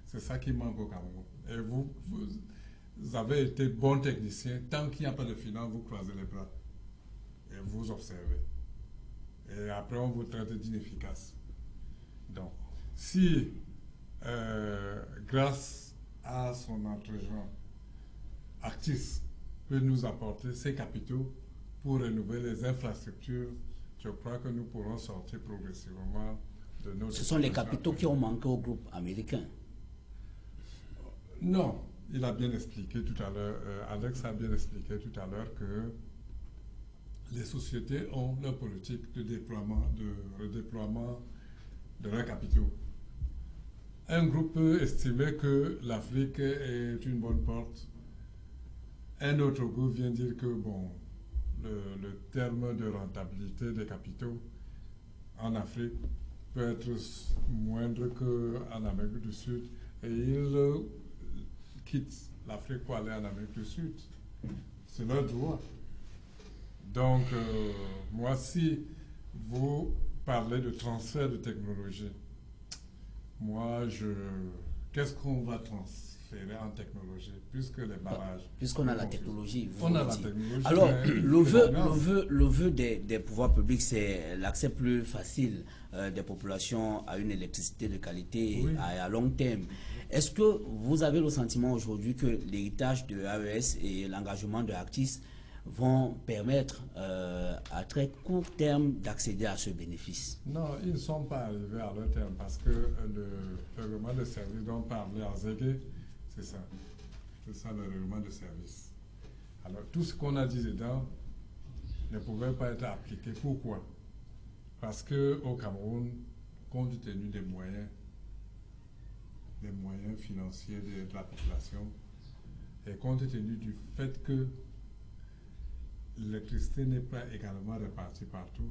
c'est ça qui manque au Cameroun. Et vous avez été bon technicien, tant qu'il n'y a pas de finance, vous croisez les bras et vous observez. Et après, on vous traite d'inefficace. Donc, si, grâce à son entregent, Actis peut nous apporter ses capitaux pour rénover les infrastructures, je crois que nous pourrons sortir progressivement de notre... Ce sont les capitaux qui ont manqué au groupe américain. Non, il a bien expliqué tout à l'heure, Alex a bien expliqué tout à l'heure que les sociétés ont leur politique de redéploiement de leurs capitaux. Un groupe peut estimer que l'Afrique est une bonne porte. Un autre groupe vient dire que bon, le terme de rentabilité des capitaux en Afrique peut être moindre qu'en Amérique du Sud. Et ils quittent l'Afrique pour aller en Amérique du Sud. C'est leur droit. Donc, moi, si vous parlez de transfert de technologie, moi, qu'est-ce qu'on va transférer en technologie, puisque les barrages... Puisqu'on a la technologie. On a la technologie. Alors, le vœu des pouvoirs publics, c'est l'accès plus facile des populations à une électricité de qualité à long terme. Est-ce que vous avez le sentiment aujourd'hui que l'héritage de AES et l'engagement de Actis vont permettre à très court terme d'accéder à ce bénéfice? Non, ils ne sont pas arrivés à leur terme parce que le règlement de service dont parlait Arzégué, c'est ça. C'est ça le règlement de service. Alors, tout ce qu'on a dit dedans ne pouvait pas être appliqué. Pourquoi? Parce qu'au Cameroun, compte tenu des moyens financiers de la population, et compte tenu du fait que l'électricité n'est pas également répartie partout,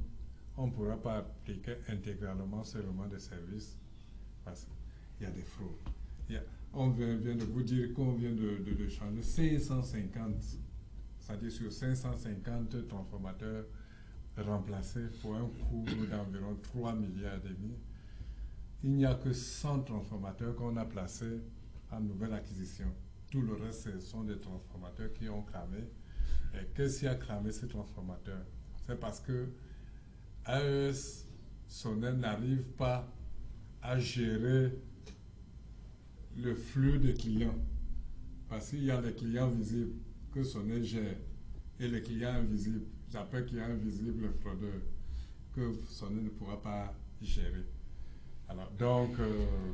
on ne pourra pas appliquer intégralement ce règlement de service parce qu'il y a des fraudes. On vient de vous dire qu'on vient de changer 550, c'est-à-dire sur 550 transformateurs remplacés pour un coût d'environ 3,5 milliards. Il n'y a que 100 transformateurs qu'on a placés en nouvelle acquisition. Tout le reste, ce sont des transformateurs qui ont cramé. Et qu'est-ce qui a cramé ces transformateurs? C'est parce que AES Sonel n'arrive pas à gérer le flux des clients. Parce qu'il y a les clients visibles que Sonel gère et les clients invisibles, j'appelle clients invisibles le fraudeur, que Sonel ne pourra pas gérer. Alors, donc,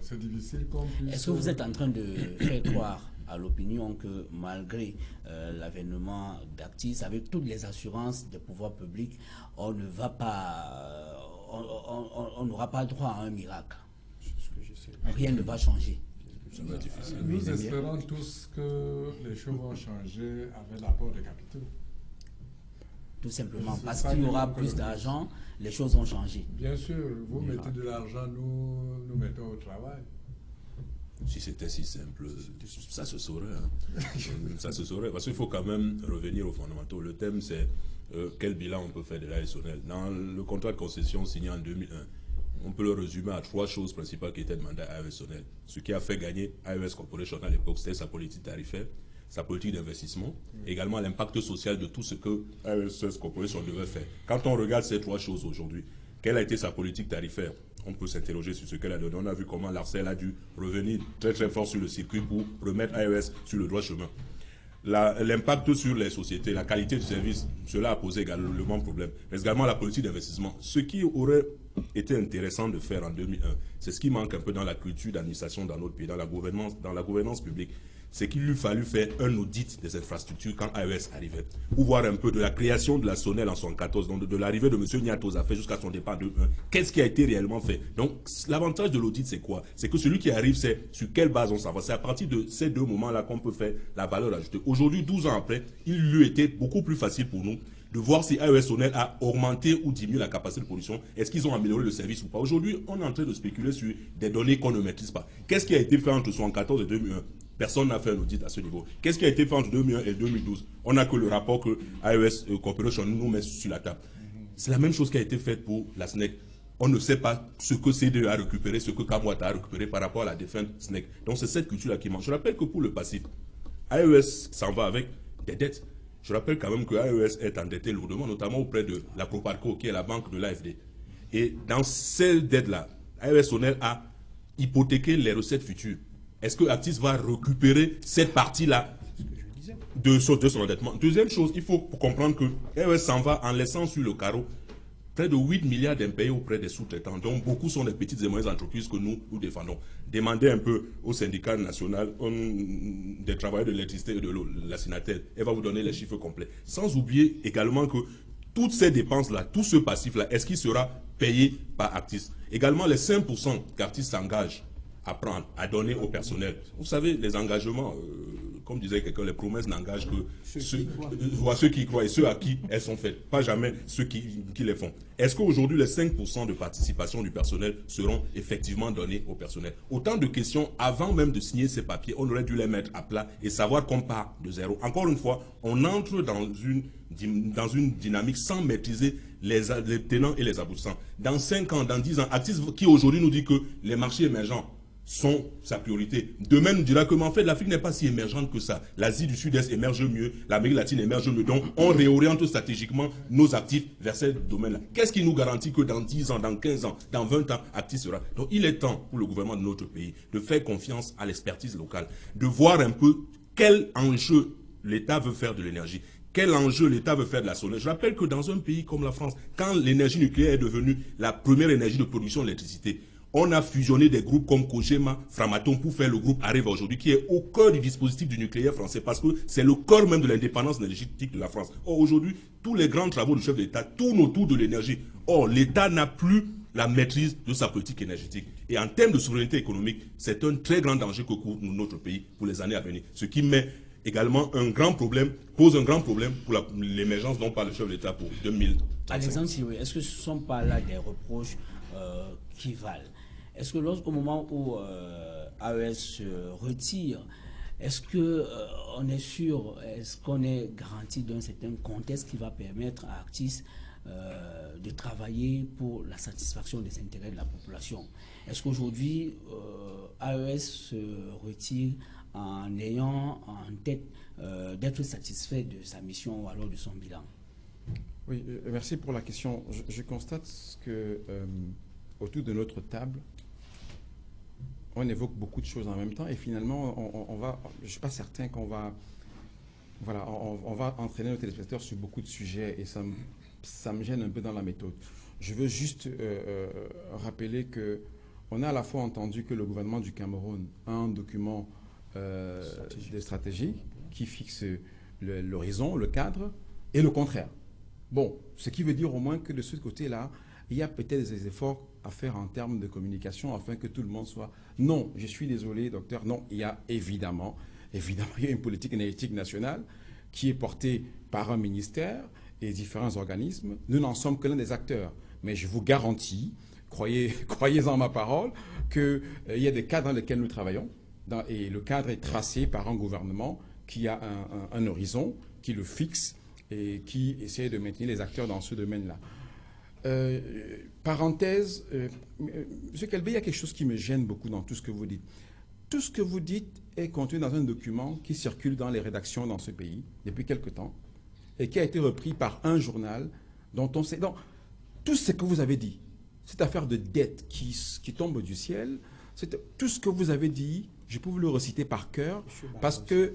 c'est difficile qu'on puisse... Est-ce que vous êtes en train de faire croire à l'opinion que malgré l'avènement d'Actis, avec toutes les assurances des pouvoirs publics, on ne va pas on n'aura pas droit à un miracle. C'est ce que j'essaie. Rien ne va changer. Ça va être difficile. Nous espérons tous que les choses vont changer avec l'apport des capitaux. Tout simplement, C'est parce ça qu'il y que aura nous plus connaissons. d'argent, les choses vont changer. Bien sûr, vous mettez de l'argent, nous mettons au travail. Si c'était si simple, ça se saurait. Hein. Ça se saurait. Parce qu'il faut quand même revenir aux fondamentaux. Le thème, c'est quel bilan on peut faire de l'AES-ONEL. Dans le contrat de concession signé en 2001, on peut le résumer à 3 choses principales qui étaient demandées à AES-ONEL. Ce qui a fait gagner AES Corporation à l'époque, c'était sa politique tarifaire, sa politique d'investissement, également l'impact social de tout ce que AES Corporation devait faire. Quand on regarde ces 3 choses aujourd'hui, quelle a été sa politique tarifaire? On peut s'interroger sur ce qu'elle a donné. On a vu comment l'ARCEL a dû revenir très très fort sur le circuit pour remettre AES sur le droit chemin. L'impact sur les sociétés, la qualité du service, cela a posé également problème. Mais également la politique d'investissement. Ce qui aurait été intéressant de faire en 2001, c'est ce qui manque un peu dans la culture d'administration dans notre pays, dans la gouvernance publique. C'est qu'il lui fallu faire un audit des infrastructures quand AES arrivait, pour voir un peu de la création de la SONEL en 1974, donc de l'arrivée de M. Niatt aux affaires jusqu'à son départ en 2001. Qu'est-ce qui a été réellement fait? Donc, l'avantage de l'audit, c'est quoi? C'est que celui qui arrive, c'est sur quelle base on s'avance. C'est à partir de ces 2 moments-là qu'on peut faire la valeur ajoutée. Aujourd'hui, 12 ans après, il lui était beaucoup plus facile pour nous de voir si AES-ONEL a augmenté ou diminué la capacité de production. Est-ce qu'ils ont amélioré le service ou pas? Aujourd'hui, on est en train de spéculer sur des données qu'on ne maîtrise pas. Qu'est-ce qui a été fait entre 1974 et 2001? Personne n'a fait un audit à ce niveau. Qu'est-ce qui a été fait entre 2001 et 2012? On n'a que le rapport que AES Corporation nous met sur la table. C'est la même chose qui a été faite pour la SNEC. On ne sait pas ce que CDE a récupéré, ce que Kamwata a récupéré par rapport à la défunte SNEC. Donc c'est cette culture-là qui manque. Je rappelle que pour le passif, AES s'en va avec des dettes. Je rappelle quand même que AES est endetté lourdement, notamment auprès de la Proparco, qui est la banque de l'AFD. Et dans ces dettes-là, AES-ONEL a hypothéqué les recettes futures. Est-ce que Actis va récupérer cette partie-là de son endettement? Deuxième chose, il faut comprendre que AES s'en va en laissant sur le carreau près de 8 milliards d'impayés auprès des sous-traitants, dont beaucoup sont des petites et moyennes entreprises que nous défendons. Demandez un peu au syndicat national des travailleurs de l'électricité et de l'eau, la Sinatel, elle va vous donner les chiffres complets. Sans oublier également que toutes ces dépenses-là, tout ce passif-là, est-ce qu'il sera payé par Actis? Également, les 5% qu'Actis s'engage à prendre, à donner au personnel. Vous savez, les engagements, comme disait quelqu'un, les promesses n'engagent que ceux qui croient et ceux à qui elles sont faites, pas jamais ceux qui les font. Est-ce qu'aujourd'hui, les 5% de participation du personnel seront effectivement donnés au personnel? Autant de questions, avant même de signer ces papiers, on aurait dû les mettre à plat et savoir qu'on part de zéro. Encore une fois, on entre dans une dynamique sans maîtriser les tenants et les aboutissants. Dans 5 ans, dans 10 ans, Actis qui aujourd'hui nous dit que les marchés émergents sont sa priorité. Demain nous dira que, mais en fait, l'Afrique n'est pas si émergente que ça. L'Asie du Sud-Est émerge mieux, l'Amérique latine émerge mieux. Donc, on réoriente stratégiquement nos actifs vers ces domaines-là. Qu'est-ce qui nous garantit que dans 10 ans, dans 15 ans, dans 20 ans, Actis sera? Donc, il est temps pour le gouvernement de notre pays de faire confiance à l'expertise locale, de voir un peu quel enjeu l'État veut faire de l'énergie. Quel enjeu l'État veut faire de la SONEL? Je rappelle que dans un pays comme la France, quand l'énergie nucléaire est devenue la première énergie de production d'électricité, on a fusionné des groupes comme Cogema, Framatome pour faire le groupe Areva aujourd'hui, qui est au cœur du dispositif du nucléaire français, parce que c'est le cœur même de l'indépendance énergétique de la France. Or, aujourd'hui, tous les grands travaux du chef de l'État tournent autour de l'énergie. Or, l'État n'a plus la maîtrise de sa politique énergétique. Et en termes de souveraineté économique, c'est un très grand danger que court notre pays pour les années à venir. Ce qui met également un grand problème, pose un grand problème pour l'émergence dont parle le chef de l'État pour 2035. Alexandre Siroui, est-ce que ce ne sont pas là des reproches qui valent? Est-ce que au moment où AES se retire, est-ce qu'on est sûr, est-ce qu'on est garanti d'un certain contexte qui va permettre à Actis de travailler pour la satisfaction des intérêts de la population? Est-ce qu'aujourd'hui, AES se retire en ayant en tête d'être satisfait de sa mission ou alors de son bilan? Oui, merci pour la question. Je constate que autour de notre table, on évoque beaucoup de choses en même temps et finalement, je ne suis pas certain qu'on va, voilà, on va entraîner nos téléspectateurs sur beaucoup de sujets et ça me gêne un peu dans la méthode. Je veux juste rappeler qu'on a à la fois entendu que le gouvernement du Cameroun a un document de stratégie qui fixe l'horizon, le cadre, et le contraire. Bon, ce qui veut dire au moins que de ce côté-là, il y a peut-être des efforts à faire en termes de communication afin que tout le monde soit... Non, je suis désolé, docteur. Non, il y a évidemment, il y a une politique énergétique nationale qui est portée par un ministère et différents organismes. Nous n'en sommes que l'un des acteurs. Mais je vous garantis, croyez-en ma parole, qu'il y a des cas dans lesquels nous travaillons. Et le cadre est tracé par un gouvernement qui a un horizon, qui le fixe et qui essaie de maintenir les acteurs dans ce domaine-là. Parenthèse, M. Kelbey, il y a quelque chose qui me gêne beaucoup dans tout ce que vous dites. Tout ce que vous dites est contenu dans un document qui circule dans les rédactions dans ce pays depuis quelque temps et qui a été repris par un journal dont on sait... Donc, tout ce que vous avez dit, cette affaire de dette qui tombe du ciel, tout ce que vous avez dit, je peux vous le reciter par cœur, parce que...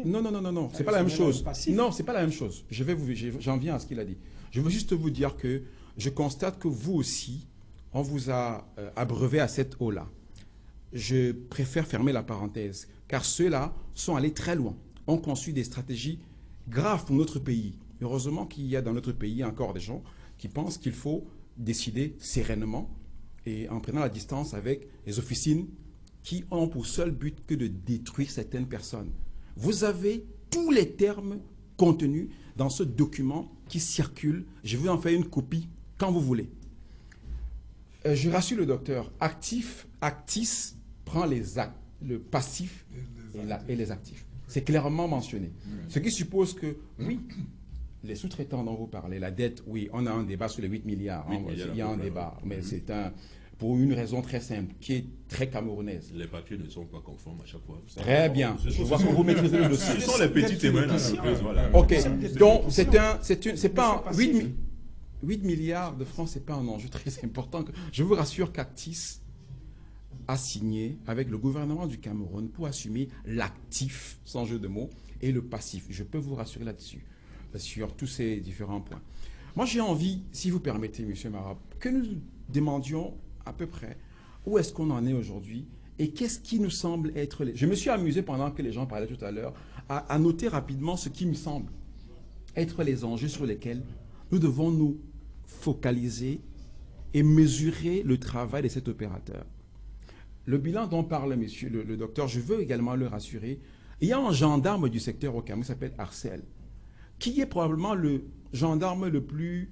Non, c'est pas la même chose. Non, c'est pas la même chose. J'en viens à ce qu'il a dit. Je veux juste vous dire que je constate que vous aussi, on vous a abreuvé à cette eau-là. Je préfère fermer la parenthèse, car ceux-là sont allés très loin, ont conçu des stratégies graves pour notre pays. Heureusement qu'il y a dans notre pays encore des gens qui pensent qu'il faut décider sereinement et en prenant la distance avec les officines qui ont pour seul but que de détruire certaines personnes. Vous avez tous les termes contenus dans ce document qui circule. Je vais en faire une copie quand vous voulez. Je rassure le docteur, Actis prend le passif et les actifs. C'est clairement mentionné. Ce qui suppose que, oui, les sous-traitants dont vous parlez, la dette, oui, on a un débat sur les 8 milliards. Il y a un débat, mais c'est pour une raison très simple, qui est très camerounaise. Les papiers ne sont pas conformes à chaque fois. Très bien. Je vois que vous maîtrisez le dossier. Ce sont les petits témoins d'entreprise, voilà. Ok. Donc, c'est pas 8 milliards de francs, c'est pas un enjeu très important. Je vous rassure qu'Actis a signé avec le gouvernement du Cameroun pour assumer l'actif, sans jeu de mots, et le passif. Je peux vous rassurer là-dessus, sur tous ces différents points. Moi, j'ai envie, si vous permettez, M. Marab, que nous demandions à peu près où est-ce qu'on en est aujourd'hui et qu'est-ce qui nous semble être... Je me suis amusé pendant que les gens parlaient tout à l'heure à noter rapidement ce qui me semble être les enjeux sur lesquels nous devons nous focaliser et mesurer le travail de cet opérateur. Le bilan dont parle monsieur le docteur, je veux également le rassurer. Il y a un gendarme du secteur au Cameroun qui s'appelle Arcel, qui est probablement le gendarme le plus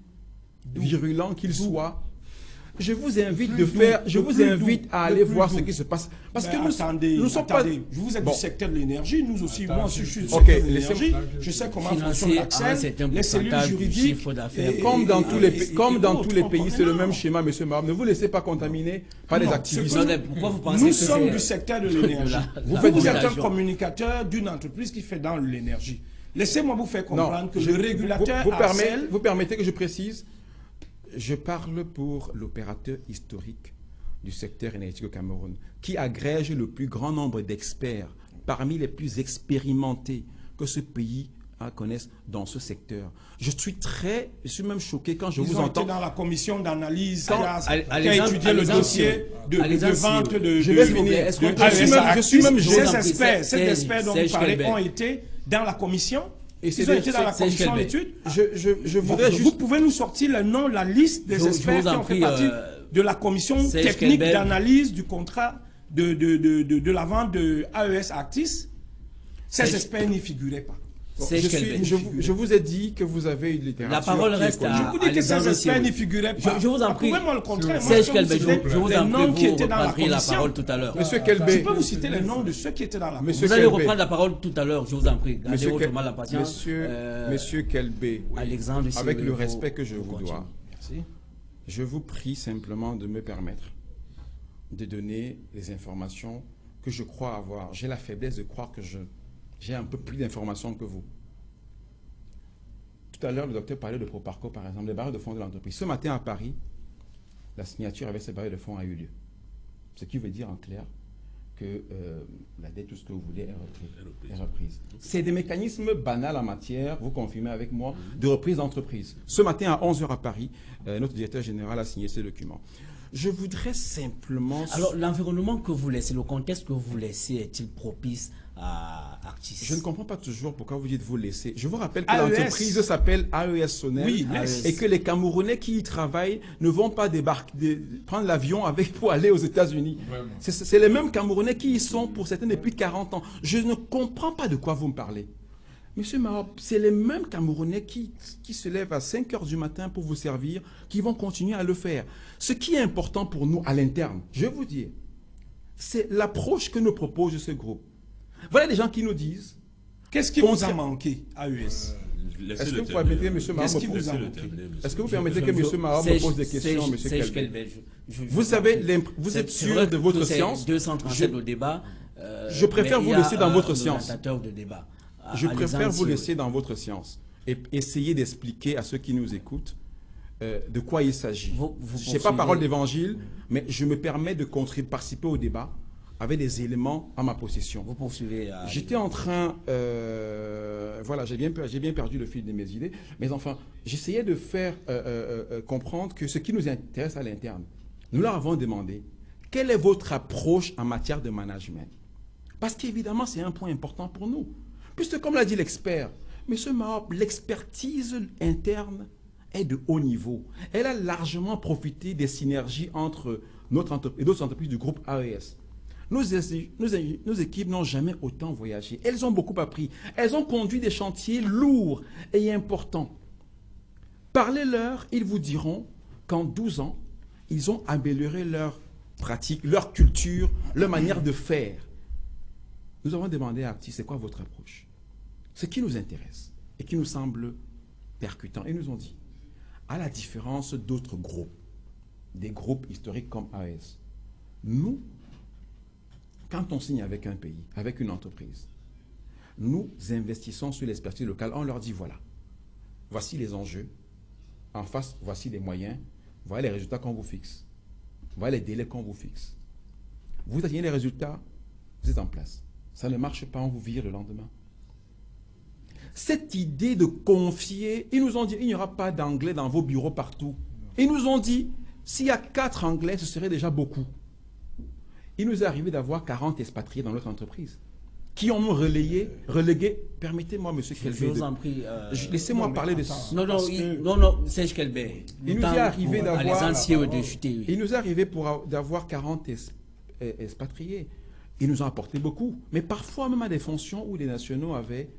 virulent qu'il soit. Je vous invite à aller voir ce qui se passe. Parce que nous sommes pas... Vous êtes du secteur de l'énergie, nous aussi, moi aussi je suis du secteur de l'énergie. Je sais comment fonctionne l'Accel, les cellules juridiques. Comme dans tous les pays, c'est le même schéma, M. Marab. Ne vous laissez pas contaminer par les activistes. Nous sommes du secteur de l'énergie. Vous êtes un communicateur d'une entreprise qui fait dans l'énergie. Laissez-moi vous faire comprendre que le régulateur... Vous permettez que je précise? Je parle pour l'opérateur historique du secteur énergétique au Cameroun, qui agrège le plus grand nombre d'experts, parmi les plus expérimentés que ce pays connaisse dans ce secteur. Je suis même choqué quand je vous entends... Ils ont été dans la commission d'analyse qui a étudié le dossier de vente de... Je vais finir. Je suis même... Ces experts dont vous parlez ont été dans la commission. Ils ont été dans la commission d'études. Je voudrais juste... Vous pouvez nous sortir le nom, la liste des experts qui ont fait partie de la commission technique d'analyse du contrat de la vente de AES Actis. Ces experts n'y figuraient pas. Je vous ai dit que vous avez une littérature. La parole reste à... Je vous dis que ces experts n'y figuraient pas. Je vous en prie. Prouvez-moi le contraire. Serge Kelbey, je vous en prie, vous reprendrez la parole tout à l'heure. Monsieur Kelbey. Je peux vous citer les noms de ceux qui étaient dans la commission. Vous allez reprendre la parole tout à l'heure, je vous en prie. Gardez autrement la patience. Monsieur Kelbey, Alexandre, avec le respect que je vous dois, je vous prie simplement de me permettre de donner les informations que je crois avoir. J'ai la faiblesse de croire que j'ai un peu plus d'informations que vous. Tout à l'heure, le docteur parlait de Proparco, par exemple, les barrières de fonds de l'entreprise. Ce matin à Paris, la signature avec ces barrières de fonds a eu lieu. Ce qui veut dire en clair que la dette, tout ce que vous voulez, est reprise. C'est des mécanismes banals en matière, vous confirmez avec moi, de reprise d'entreprise. Ce matin à 11 h à Paris, notre directeur général a signé ce document. Je voudrais simplement... Alors, l'environnement que vous laissez, le contexte que vous laissez, est-il propice à Actis? Je ne comprends pas toujours pourquoi vous dites vous laissez. Je vous rappelle que AES. l'entreprise s'appelle AES Sonel, Oui, et que les Camerounais qui y travaillent ne vont pas prendre l'avion pour aller aux États-Unis. C'est les mêmes Camerounais qui y sont pour certains depuis 40 ans. Je ne comprends pas de quoi vous me parlez. Monsieur Mahop, c'est les mêmes Camerounais qui se lèvent à 5 heures du matin pour vous servir, qui vont continuer à le faire. Ce qui est important pour nous à l'interne, je vais vous dire, c'est l'approche que nous propose ce groupe. Voilà des gens qui nous disent... Qu'est-ce qui vous a manqué, AES? Est-ce que vous permettez, M. Mahop, est-ce que vous permettez que M. Mahop me pose des questions, M. Kelbel? Vous êtes sûr de votre science? 237 au débat. Je préfère vous laisser dans votre science. De débat. Je préfère vous laisser dans votre science et essayer d'expliquer à ceux qui nous écoutent de quoi il s'agit. Je n'ai pas parole d'évangile, mais je me permets de participer au débat avec des éléments à ma possession. Vous poursuivez. J'étais en train... voilà, j'ai bien perdu le fil de mes idées, mais enfin, j'essayais de faire comprendre que ce qui nous intéresse à l'interne, nous leur avons demandé quelle est votre approche en matière de management. Parce qu'évidemment, c'est un point important pour nous. Puisque, comme l'a dit l'expert, M. Mahop, l'expertise interne est de haut niveau. Elle a largement profité des synergies entre notre entreprise et d'autres entreprises du groupe AES. Nos équipes n'ont jamais autant voyagé. Elles ont beaucoup appris. Elles ont conduit des chantiers lourds et importants. Parlez-leur, ils vous diront qu'en 12 ans, ils ont amélioré leur pratique, leur culture, leur manière de faire. Nous avons demandé à Actis, c'est quoi votre approche? Ce qui nous intéresse et qui nous semble percutant. Ils nous ont dit, à la différence d'autres groupes, des groupes historiques comme AES, nous, quand on signe avec un pays, avec une entreprise, nous investissons sur l'expertise locale. On leur dit, voilà, voici les enjeux. En face, voici les moyens. Voilà les résultats qu'on vous fixe. Voilà les délais qu'on vous fixe. Vous atteignez les résultats, vous êtes en place. Ça ne marche pas, on vous vire le lendemain. Cette idée de confier, ils nous ont dit, il n'y aura pas d'anglais dans vos bureaux partout. Ils nous ont dit, s'il y a 4 anglais, ce serait déjà beaucoup. Il nous est arrivé d'avoir 40 expatriés dans notre entreprise qui ont relégué, permettez-moi, M. Kelbel. Je vous en prie. Laissez-moi parler de... Non, Serge Kelbel. Il nous est arrivé d'avoir... Il nous est arrivé d'avoir 40 expatriés. Ils nous ont apporté beaucoup. Mais parfois, même à des fonctions où les nationaux avaient...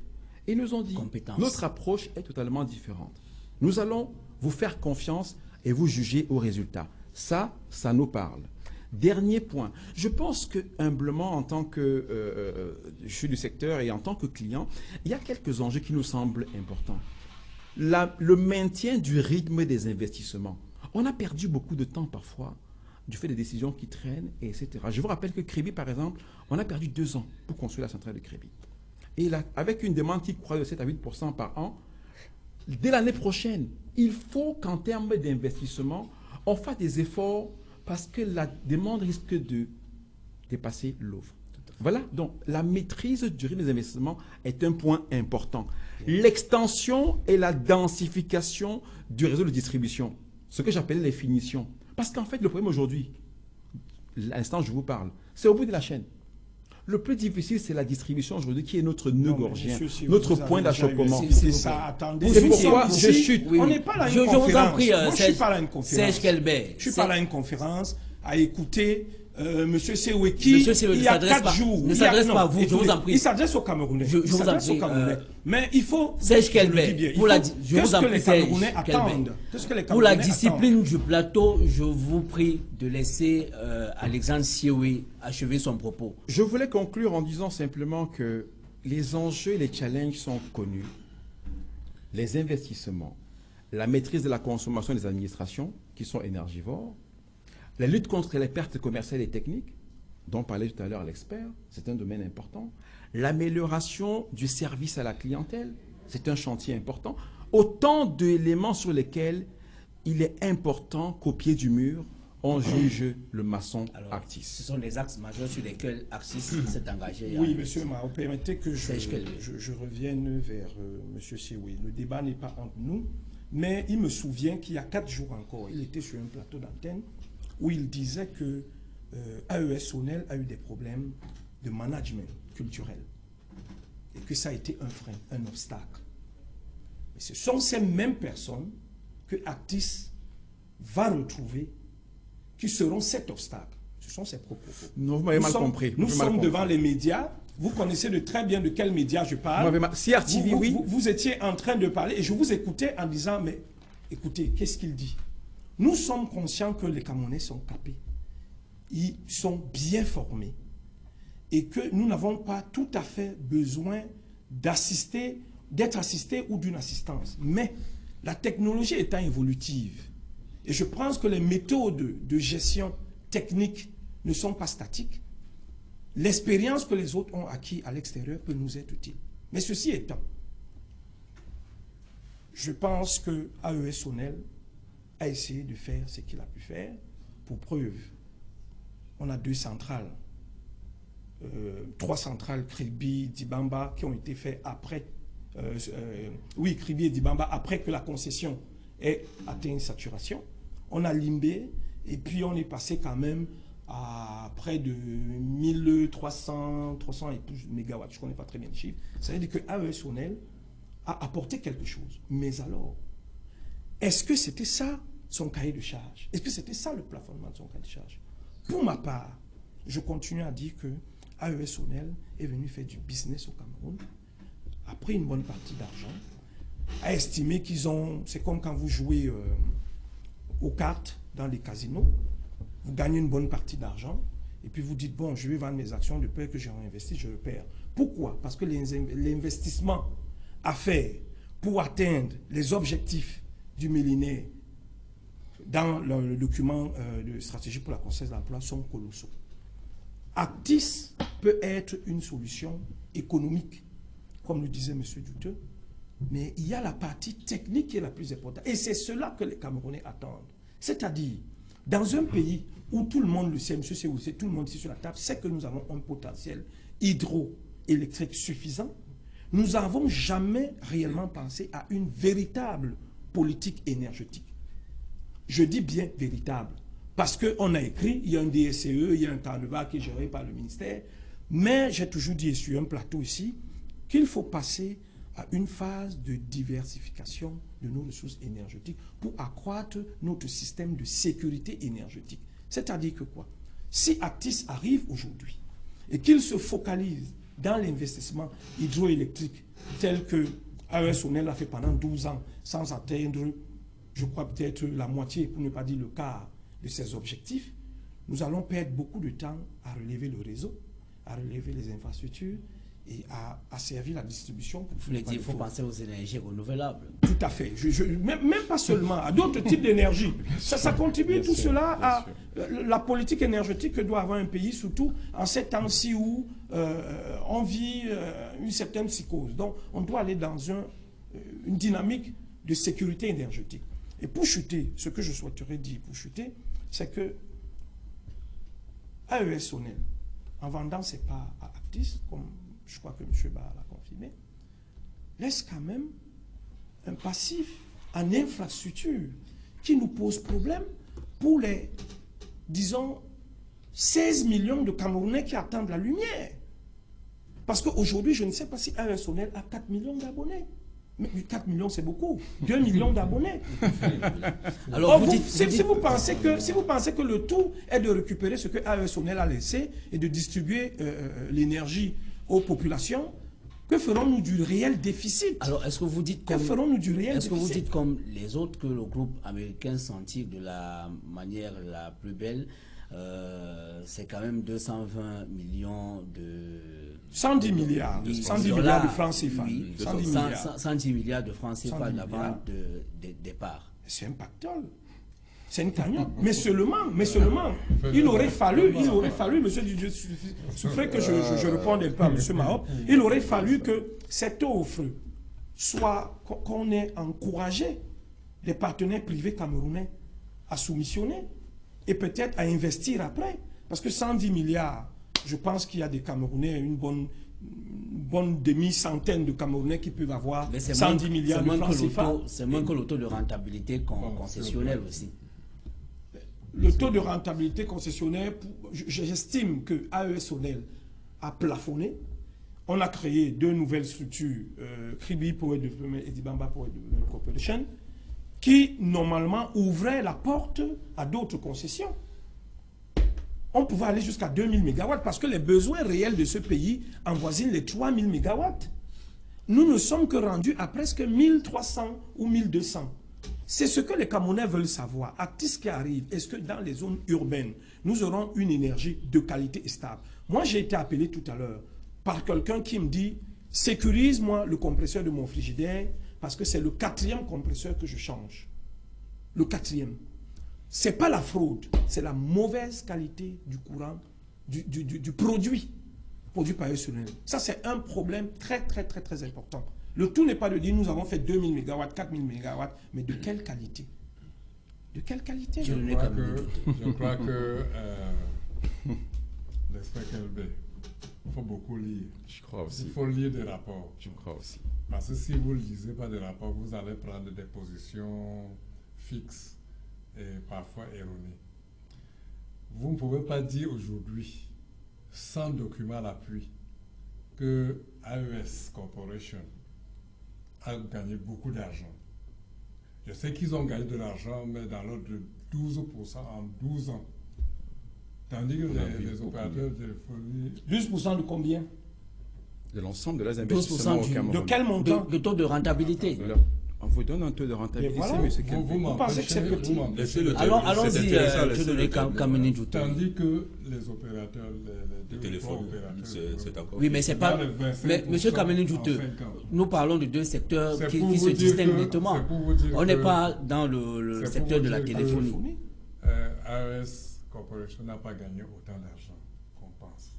Ils nous ont dit, notre approche est totalement différente. Nous allons vous faire confiance et vous juger au résultat. Ça nous parle. Dernier point, je pense que humblement, en tant que je suis du secteur et en tant que client, il y a quelques enjeux qui nous semblent importants. Le maintien du rythme des investissements. On a perdu beaucoup de temps parfois du fait des décisions qui traînent, etc. Je vous rappelle que Crébi, par exemple, on a perdu 2 ans pour construire la centrale de Crébi. Et là, avec une demande qui croît de 7 à 8% par an, dès l'année prochaine, il faut qu'en termes d'investissement, on fasse des efforts parce que la demande risque de dépasser l'offre. Voilà, donc la maîtrise du rythme des investissements est un point important. L'extension et la densification du réseau de distribution, ce que j'appelle les finitions. Parce qu'en fait, le problème aujourd'hui, l'instant où je vous parle, c'est au bout de la chaîne. Le plus difficile, c'est la distribution aujourd'hui qui est notre nœud gorgien, notre point d'achoppement. C'est ça, attendez. C'est pourquoi je chute. On n'est pas là à une conférence. Je vous en prie, moi, je ne suis pas là à une conférence. Serge Kelbel. Je ne suis pas là à une conférence à écouter M. Sewe qui, il y a 4 jours... Ne s'adresse pas à vous, je vous en prie. Il s'adresse aux Camerounais. Je vous en prie. Mais il faut... Serge Kelbel, qu'est-ce que les Camerounais attendent? Pour la discipline du plateau, je vous prie de laisser Alexandre Sewe achever son propos. Je voulais conclure en disant simplement que les enjeux et les challenges sont connus. Les investissements, la maîtrise de la consommation des administrations qui sont énergivores, la lutte contre les pertes commerciales et techniques, dont parlait tout à l'heure l'expert, c'est un domaine important. L'amélioration du service à la clientèle, c'est un chantier important. Autant d'éléments sur lesquels il est important qu'au pied du mur, on juge le maçon Actis. Ce sont les axes majeurs sur lesquels Actis s'est engagé. Oui, monsieur Mahop, permettez que je revienne vers monsieur Sewe. Le débat n'est pas entre nous, mais il me souvient qu'il y a 4 jours encore, il était sur un plateau d'antenne où il disait que AES Sonel a eu des problèmes de management culturel et que ça a été un frein, un obstacle. Mais ce sont ces mêmes personnes que Actis va retrouver qui seront cet obstacle. Ce sont ses propos. Non, vous m'avez mal compris. Nous sommes devant les médias. Vous connaissez de très bien de quels médias je parle. CRTV, oui. Vous étiez en train de parler et je vous écoutais en disant, mais écoutez, qu'est-ce qu'il dit? Nous sommes conscients que les Camerounais sont capés. Ils sont bien formés. Et que nous n'avons pas tout à fait besoin d'assister, d'être assistés ou d'une assistance. Mais la technologie étant évolutive, et je pense que les méthodes de gestion technique ne sont pas statiques, l'expérience que les autres ont acquis à l'extérieur peut nous être utile. Mais ceci étant, je pense que AES Sonel a essayé de faire ce qu'il a pu faire. Pour preuve, on a 2 centrales, 3 centrales, Kribi, Dibamba, qui ont été faites après, Kribi et Dibamba, après que la concession ait atteint une saturation. On a Limbé, et puis on est passé quand même à près de 1300 et plus mégawatts, je ne connais pas très bien le chiffre. Ça veut dire que AES Sonel a apporté quelque chose. Mais alors, est-ce que c'était ça son cahier de charge? Est-ce que c'était ça le plafonnement de son cahier de charge? Pour ma part, je continue à dire que AES Sonel est venu faire du business au Cameroun, a pris une bonne partie d'argent, a estimé qu'ils ont... C'est comme quand vous jouez aux cartes dans les casinos, vous gagnez une bonne partie d'argent, et puis vous dites, bon, je vais vendre mes actions de peur que j'ai investi, je le perds. Pourquoi? Parce que l'investissement à faire pour atteindre les objectifs du millénaire dans le document de stratégie pour la croissance de l'emploi sont colossaux. Actis peut être une solution économique, comme le disait M. Douteux, mais il y a la partie technique qui est la plus importante. Et c'est cela que les Camerounais attendent. C'est-à-dire, dans un pays où tout le monde le sait, M. Séoussé, tout le monde ici sur la table, sait que nous avons un potentiel hydroélectrique suffisant, nous n'avons jamais réellement pensé à une véritable politique énergétique. Je dis bien véritable, parce qu'on a écrit, il y a un DSCE, il y a un Carneva qui est géré par le ministère, mais j'ai toujours dit sur un plateau ici qu'il faut passer à une phase de diversification de nos ressources énergétiques pour accroître notre système de sécurité énergétique. C'est-à-dire que quoi? Si Actis arrive aujourd'hui et qu'il se focalise dans l'investissement hydroélectrique tel que AES Sonel a fait pendant 12 ans sans atteindre, je crois peut-être la moitié, pour ne pas dire le quart de ses objectifs, nous allons perdre beaucoup de temps à relever le réseau, à relever les infrastructures et à servir la distribution. Il faut penser aux énergies renouvelables. Tout à fait. Même pas seulement, à d'autres types d'énergie. Ça contribue tout cela à la politique énergétique que doit avoir un pays, surtout en ces temps-ci où on vit une certaine psychose. Donc, on doit aller dans une dynamique de sécurité énergétique. Et pour chuter, ce que je souhaiterais dire pour chuter, c'est que AES Sonel, en vendant ses parts à Actis, comme je crois que M. Barra l'a confirmé, laisse quand même un passif en infrastructure qui nous pose problème pour les, disons, 16 millions de Camerounais qui attendent la lumière. Parce qu'aujourd'hui, je ne sais pas si AES Sonel a 4 millions d'abonnés. Mais 4 millions, c'est beaucoup. 2 millions d'abonnés. Alors, si vous pensez que le tout est de récupérer ce que AES Sonel a laissé et de distribuer l'énergie aux populations, que ferons-nous du réel déficit? Alors, est-ce que vous dites comme, ferons-nous du réel déficit? Est-ce que vous dites comme les autres que le groupe américain s'en tire de la manière la plus belle? C'est quand même 220 millions de... 110 milliards. 110 milliards de francs CFA. Oui, 110 milliards de francs CFA de la vente des parts. C'est un pactole. C'est une cagnotte. Mais seulement, il aurait fallu, monsieur Didier Souffré, que je réponde un peu à monsieur Mahop, il aurait fallu que cette offre soit, qu'on ait encouragé les partenaires privés camerounais à soumissionner et peut-être à investir après. Parce que 110 milliards, je pense qu'il y a des Camerounais, une bonne demi-centaine de Camerounais qui peuvent avoir 110 milliards de francs CFA. C'est moins que le taux de rentabilité concessionnelle aussi. Le taux de rentabilité concessionnaire, j'estime que AES Sonel a plafonné. On a créé 2 nouvelles structures, Kribi Power Development et Dibamba Power Development Corporation, qui normalement ouvraient la porte à d'autres concessions. On pouvait aller jusqu'à 2000 MW parce que les besoins réels de ce pays avoisinent les 3000 MW. Nous ne sommes que rendus à presque 1300 ou 1200. C'est ce que les Camerounais veulent savoir. Actis qui arrive, est-ce que dans les zones urbaines, nous aurons une énergie de qualité et stable? Moi, j'ai été appelé tout à l'heure par quelqu'un qui me dit, sécurise-moi le compresseur de mon frigidaire parce que c'est le 4e compresseur que je change. Le 4e. Ce n'est pas la fraude, c'est la mauvaise qualité du courant, du produit par AES Sonel. Ça, c'est un problème très important. Le tout n'est pas de dire nous avons fait 2000 MW, 4000 MW, mais de quelle qualité? De quelle qualité? Je crois que l'expert Kelbe, il faut beaucoup lire. Je crois aussi. Il faut lire des rapports. Je crois aussi. Parce que si vous ne lisez pas des rapports, vous allez prendre des positions fixes et parfois erronées. Vous ne pouvez pas dire aujourd'hui, sans document à l'appui, que AES Corporation a gagné beaucoup d'argent. Je sais qu'ils ont gagné de l'argent, mais dans l'ordre de 12% en 12 ans. Tandis que les opérateurs de téléphonie... 12% de combien? De l'ensemble de leurs investissements au Cameroun. De quel montant? Le taux de rentabilité. On vous donne un taux de rentabilité, voilà, monsieur Kelbe. Vous pensez que c'est petit? Allons-y, je donne Kameni Djouto. Tandis que les opérateurs, les téléphones, c'est encore... Oui, mais c'est pas... Mais monsieur Kameni Djouto, nous parlons de 2 secteurs qui se distinguent nettement. On n'est pas dans le secteur de la téléphonie. AES Corporation n'a pas gagné autant d'argent qu'on pense.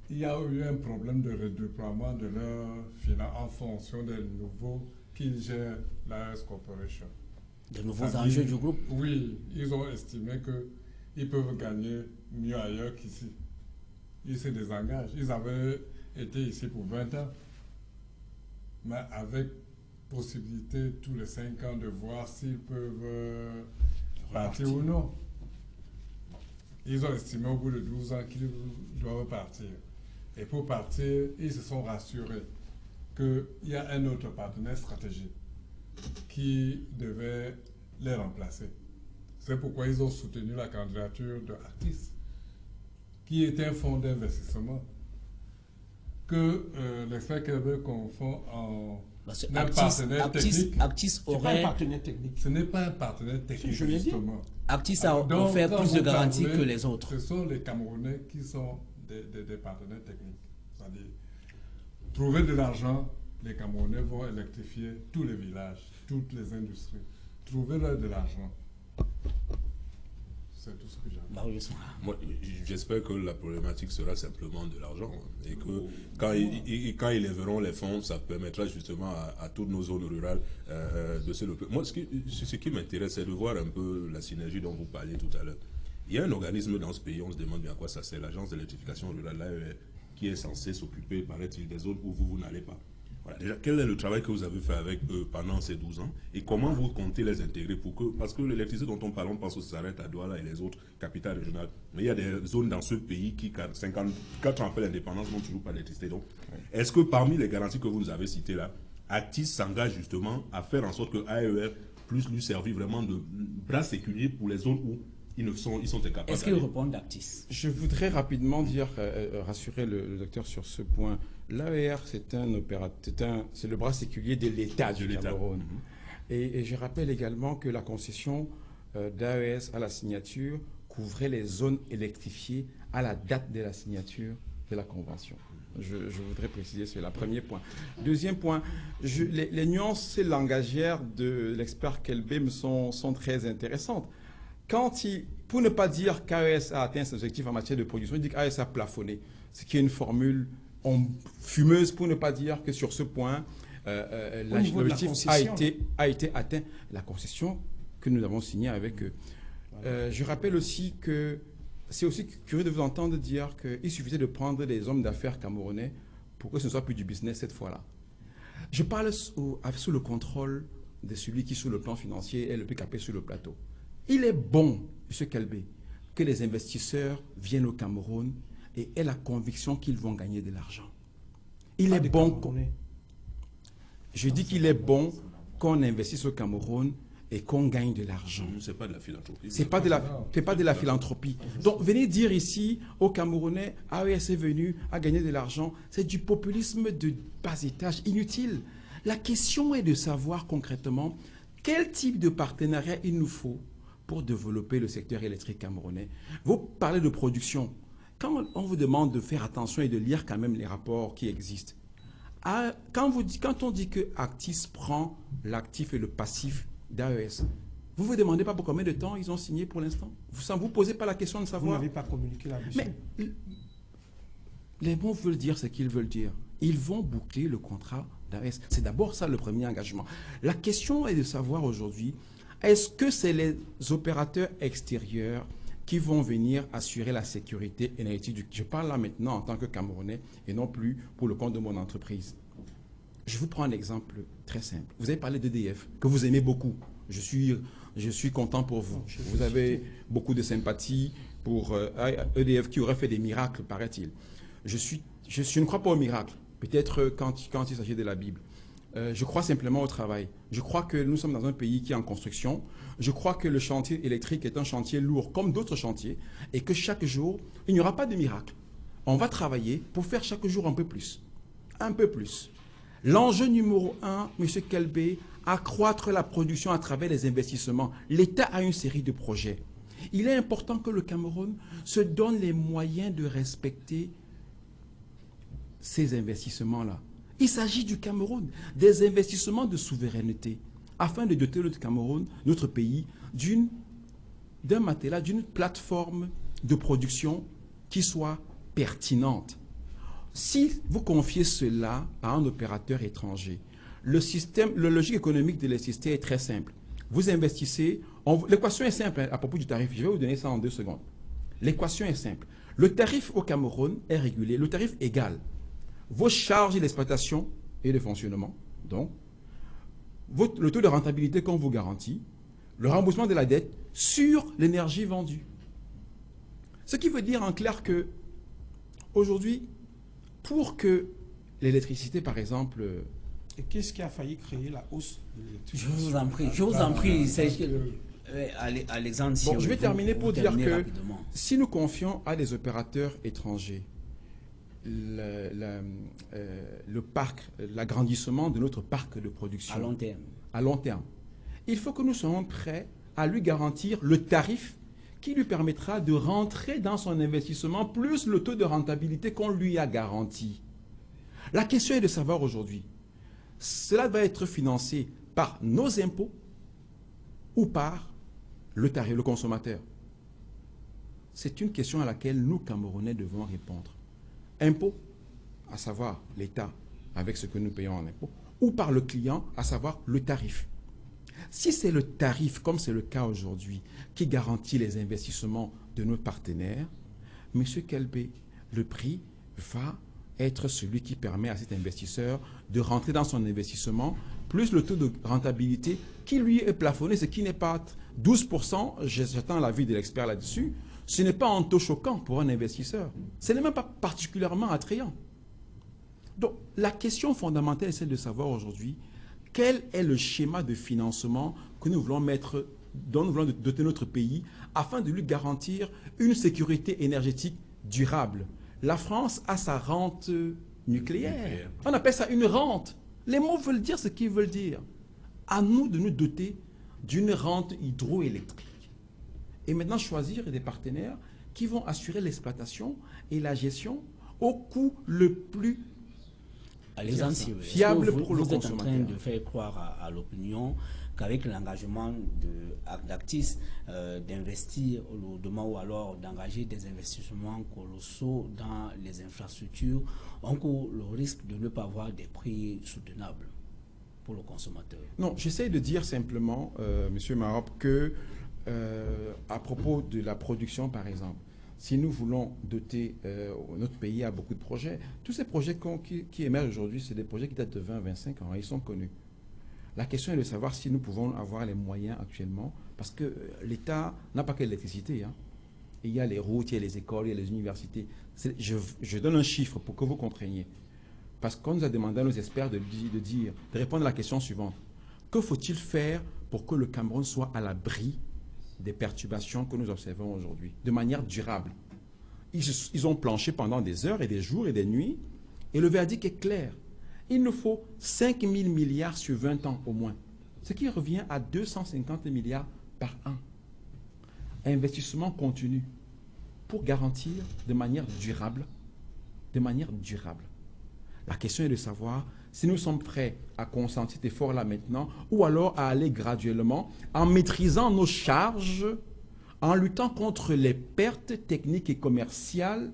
Il y a eu un problème de redéploiement de leurs finances en fonction des nouveaux qui gèrent l'AES Corporation. De nouveaux enjeux du groupe? Oui, ils ont estimé qu'ils peuvent gagner mieux ailleurs qu'ici. Ils se désengagent. Ils avaient été ici pour 20 ans, mais avec possibilité tous les 5 ans de voir s'ils peuvent partir ou non. Ils ont estimé au bout de 12 ans qu'ils doivent partir. Et pour partir, ils se sont rassurés qu'il y a un autre partenaire stratégique qui devait les remplacer. C'est pourquoi ils ont soutenu la candidature de Actis, qui était un fonds d'investissement que l'expert Kelbe confond en un partenaire technique. Actis aurait... un partenaire technique. Ce n'est pas un partenaire technique, justement. Actis a offert plus de garanties que les autres. Ce sont les Camerounais qui sont des partenaires techniques. C'est-à-dire, trouver de l'argent, les Camerounais vont électrifier tous les villages, toutes les industries. Trouver-leur de l'argent. C'est tout ce que j'ai. Moi, j'espère que la problématique sera simplement de l'argent et que quand ils lèveront les fonds, ça permettra justement à toutes nos zones rurales de se développer. Moi, ce qui m'intéresse, c'est de voir un peu la synergie dont vous parliez tout à l'heure. Il y a un organisme dans ce pays, on se demande bien à quoi ça sert, l'Agence d'électrification rurale, l'AER, qui est censée s'occuper, paraît-il, des zones où vous n'allez pas. Voilà. Déjà, quel est le travail que vous avez fait avec eux pendant ces 12 ans et comment vous comptez les intégrer pour que, parce que l'électricité dont on parle, on pense que ça s'arrête à Douala et les autres capitales régionales. Mais il y a des zones dans ce pays qui, 54 ans après l'indépendance, n'ont toujours pas d'électricité. Donc, est-ce que parmi les garanties que vous nous avez citées là, Actis s'engage justement à faire en sorte que AER puisse lui servir vraiment de bras séculier pour les zones où ils sont incapables. Est-ce qu'ils répondent d'Actis? Je voudrais rapidement dire, rassurer le docteur sur ce point. L'AER, c'est un opérateur, c'est le bras séculier de l'État du Cameroun. Et je rappelle également que la concession d'AES à la signature couvrait les zones électrifiées à la date de la signature de la convention. Je voudrais préciser cela. Premier point. Deuxième point, les nuances langagières de l'expert Kelbe sont très intéressantes. Pour ne pas dire qu'AES a atteint ses objectifs en matière de production, il dit qu'AES a plafonné, ce qui est une formule fumeuse pour ne pas dire que sur ce point, l'objectif a été atteint. La concession que nous avons signée avec eux. Je rappelle aussi que c'est aussi curieux de vous entendre dire qu'il suffisait de prendre des hommes d'affaires camerounais pour que ce ne soit plus du business cette fois-là. Je parle sous le contrôle de celui qui, sur le plan financier, est le plus capé sur le plateau. Il est bon, M. Kelbé, que les investisseurs viennent au Cameroun et aient la conviction qu'ils vont gagner de l'argent. Il est bon. Je dis qu'il est bon qu'on investisse au Cameroun et qu'on gagne de l'argent. Ce n'est pas de la philanthropie. C'est pas de la philanthropie. Donc, venez dire ici aux Camerounais, AES est venu à gagner de l'argent. C'est du populisme de bas étage inutile. La question est de savoir concrètement quel type de partenariat il nous faut pour développer le secteur électrique camerounais. Vous parlez de production. Quand on vous demande de faire attention et de lire quand même les rapports qui existent, quand on dit que Actis prend l'actif et le passif d'AES, vous ne vous demandez pas pour combien de temps ils ont signé pour l'instant? Vous ne vous posez pas la question de savoir. Vous n'avez pas communiqué là-dessus. Mais les mots veulent dire ce qu'ils veulent dire. Ils vont boucler le contrat d'AES. C'est d'abord ça le premier engagement. La question est de savoir aujourd'hui, est-ce que c'est les opérateurs extérieurs qui vont venir assurer la sécurité énergétique? Je parle là maintenant en tant que Camerounais et non plus pour le compte de mon entreprise. Je vous prends un exemple très simple. Vous avez parlé d'EDF, que vous aimez beaucoup. Je suis content pour vous. Vous avez beaucoup de sympathie pour EDF qui aurait fait des miracles, paraît-il. Je ne crois pas aux miracles, peut-être quand il s'agit de la Bible. Je crois simplement au travail. Je crois que nous sommes dans un pays qui est en construction. Je crois que le chantier électrique est un chantier lourd comme d'autres chantiers et que chaque jour, il n'y aura pas de miracle. On va travailler pour faire chaque jour un peu plus. Un peu plus. L'enjeu numéro 1, M. Kelbé, accroître la production à travers les investissements. L'État a une série de projets. Il est important que le Cameroun se donne les moyens de respecter ces investissements-là. Il s'agit du Cameroun, des investissements de souveraineté, afin de doter notre Cameroun, notre pays, d'un matelas, d'une plateforme de production qui soit pertinente. Si vous confiez cela à un opérateur étranger, le logique économique de l'électricité est très simple. Vous investissez, l'équation est simple à propos du tarif, je vais vous donner ça en 2 secondes. L'équation est simple. Le tarif au Cameroun est régulé, le tarif égal. Vos charges d'exploitation et de fonctionnement, donc, le taux de rentabilité qu'on vous garantit, le remboursement de la dette sur l'énergie vendue. Ce qui veut dire en clair que, aujourd'hui, pour que l'électricité, par exemple... Et qu'est-ce qui a failli créer la hausse de l'électricité? Je vous en prie, Alexandre. Bon, je vais terminer pour dire que rapidement. Si nous confions à des opérateurs étrangers le parc, l'agrandissement de notre parc de production à long terme, il faut que nous soyons prêts à lui garantir le tarif qui lui permettra de rentrer dans son investissement plus le taux de rentabilité qu'on lui a garanti. La question est de savoir aujourd'hui, cela va être financé par nos impôts ou par le tarif, le consommateur? C'est une question à laquelle nous, Camerounais, devons répondre. Impôts, à savoir l'État avec ce que nous payons en impôts, ou par le client, à savoir le tarif. Si c'est le tarif, comme c'est le cas aujourd'hui, qui garantit les investissements de nos partenaires, M. Kelbé, le prix va être celui qui permet à cet investisseur de rentrer dans son investissement, plus le taux de rentabilité qui lui est plafonné, ce qui n'est pas 12%, j'attends l'avis de l'expert là-dessus, ce n'est pas un taux choquant pour un investisseur. Ce n'est même pas particulièrement attrayant. Donc, la question fondamentale est celle de savoir aujourd'hui quel est le schéma de financement que nous voulons mettre, dont nous voulons doter notre pays afin de lui garantir une sécurité énergétique durable. La France a sa rente nucléaire. On appelle ça une rente. Les mots veulent dire ce qu'ils veulent dire. À nous de nous doter d'une rente hydroélectrique. Et maintenant choisir des partenaires qui vont assurer l'exploitation et la gestion au coût le plus fiable pour le consommateur. Vous êtes en train de faire croire à l'opinion qu'avec l'engagement d'Actis d'investir lourdement ou alors d'engager des investissements colossaux dans les infrastructures, on court le risque de ne pas avoir des prix soutenables pour le consommateur. Non, j'essaie de dire simplement, M. Marop, que à propos de la production, par exemple, si nous voulons doter, notre pays a beaucoup de projets. Tous ces projets qui émergent aujourd'hui, c'est des projets qui datent de 20-25 ans, ils sont connus. La question est de savoir si nous pouvons avoir les moyens actuellement Parce que l'État n'a pas que l'électricité. Hein. Il y a les routes, il y a les écoles, il y a les universités. Je donne un chiffre pour que vous compreniez. Parce qu'on nous a demandé à nos experts de répondre à la question suivante. Que faut-il faire pour que le Cameroun soit à l'abri des perturbations que nous observons aujourd'hui, de manière durable? Ils ont planché pendant des heures et des jours et des nuits, et le verdict est clair. Il nous faut 5 000 milliards sur 20 ans au moins, ce qui revient à 250 milliards par an. Investissement continu pour garantir de manière durable. La question est de savoir si nous sommes prêts à consentir cet effort-là maintenant ou alors à aller graduellement en maîtrisant nos charges, en luttant contre les pertes techniques et commerciales,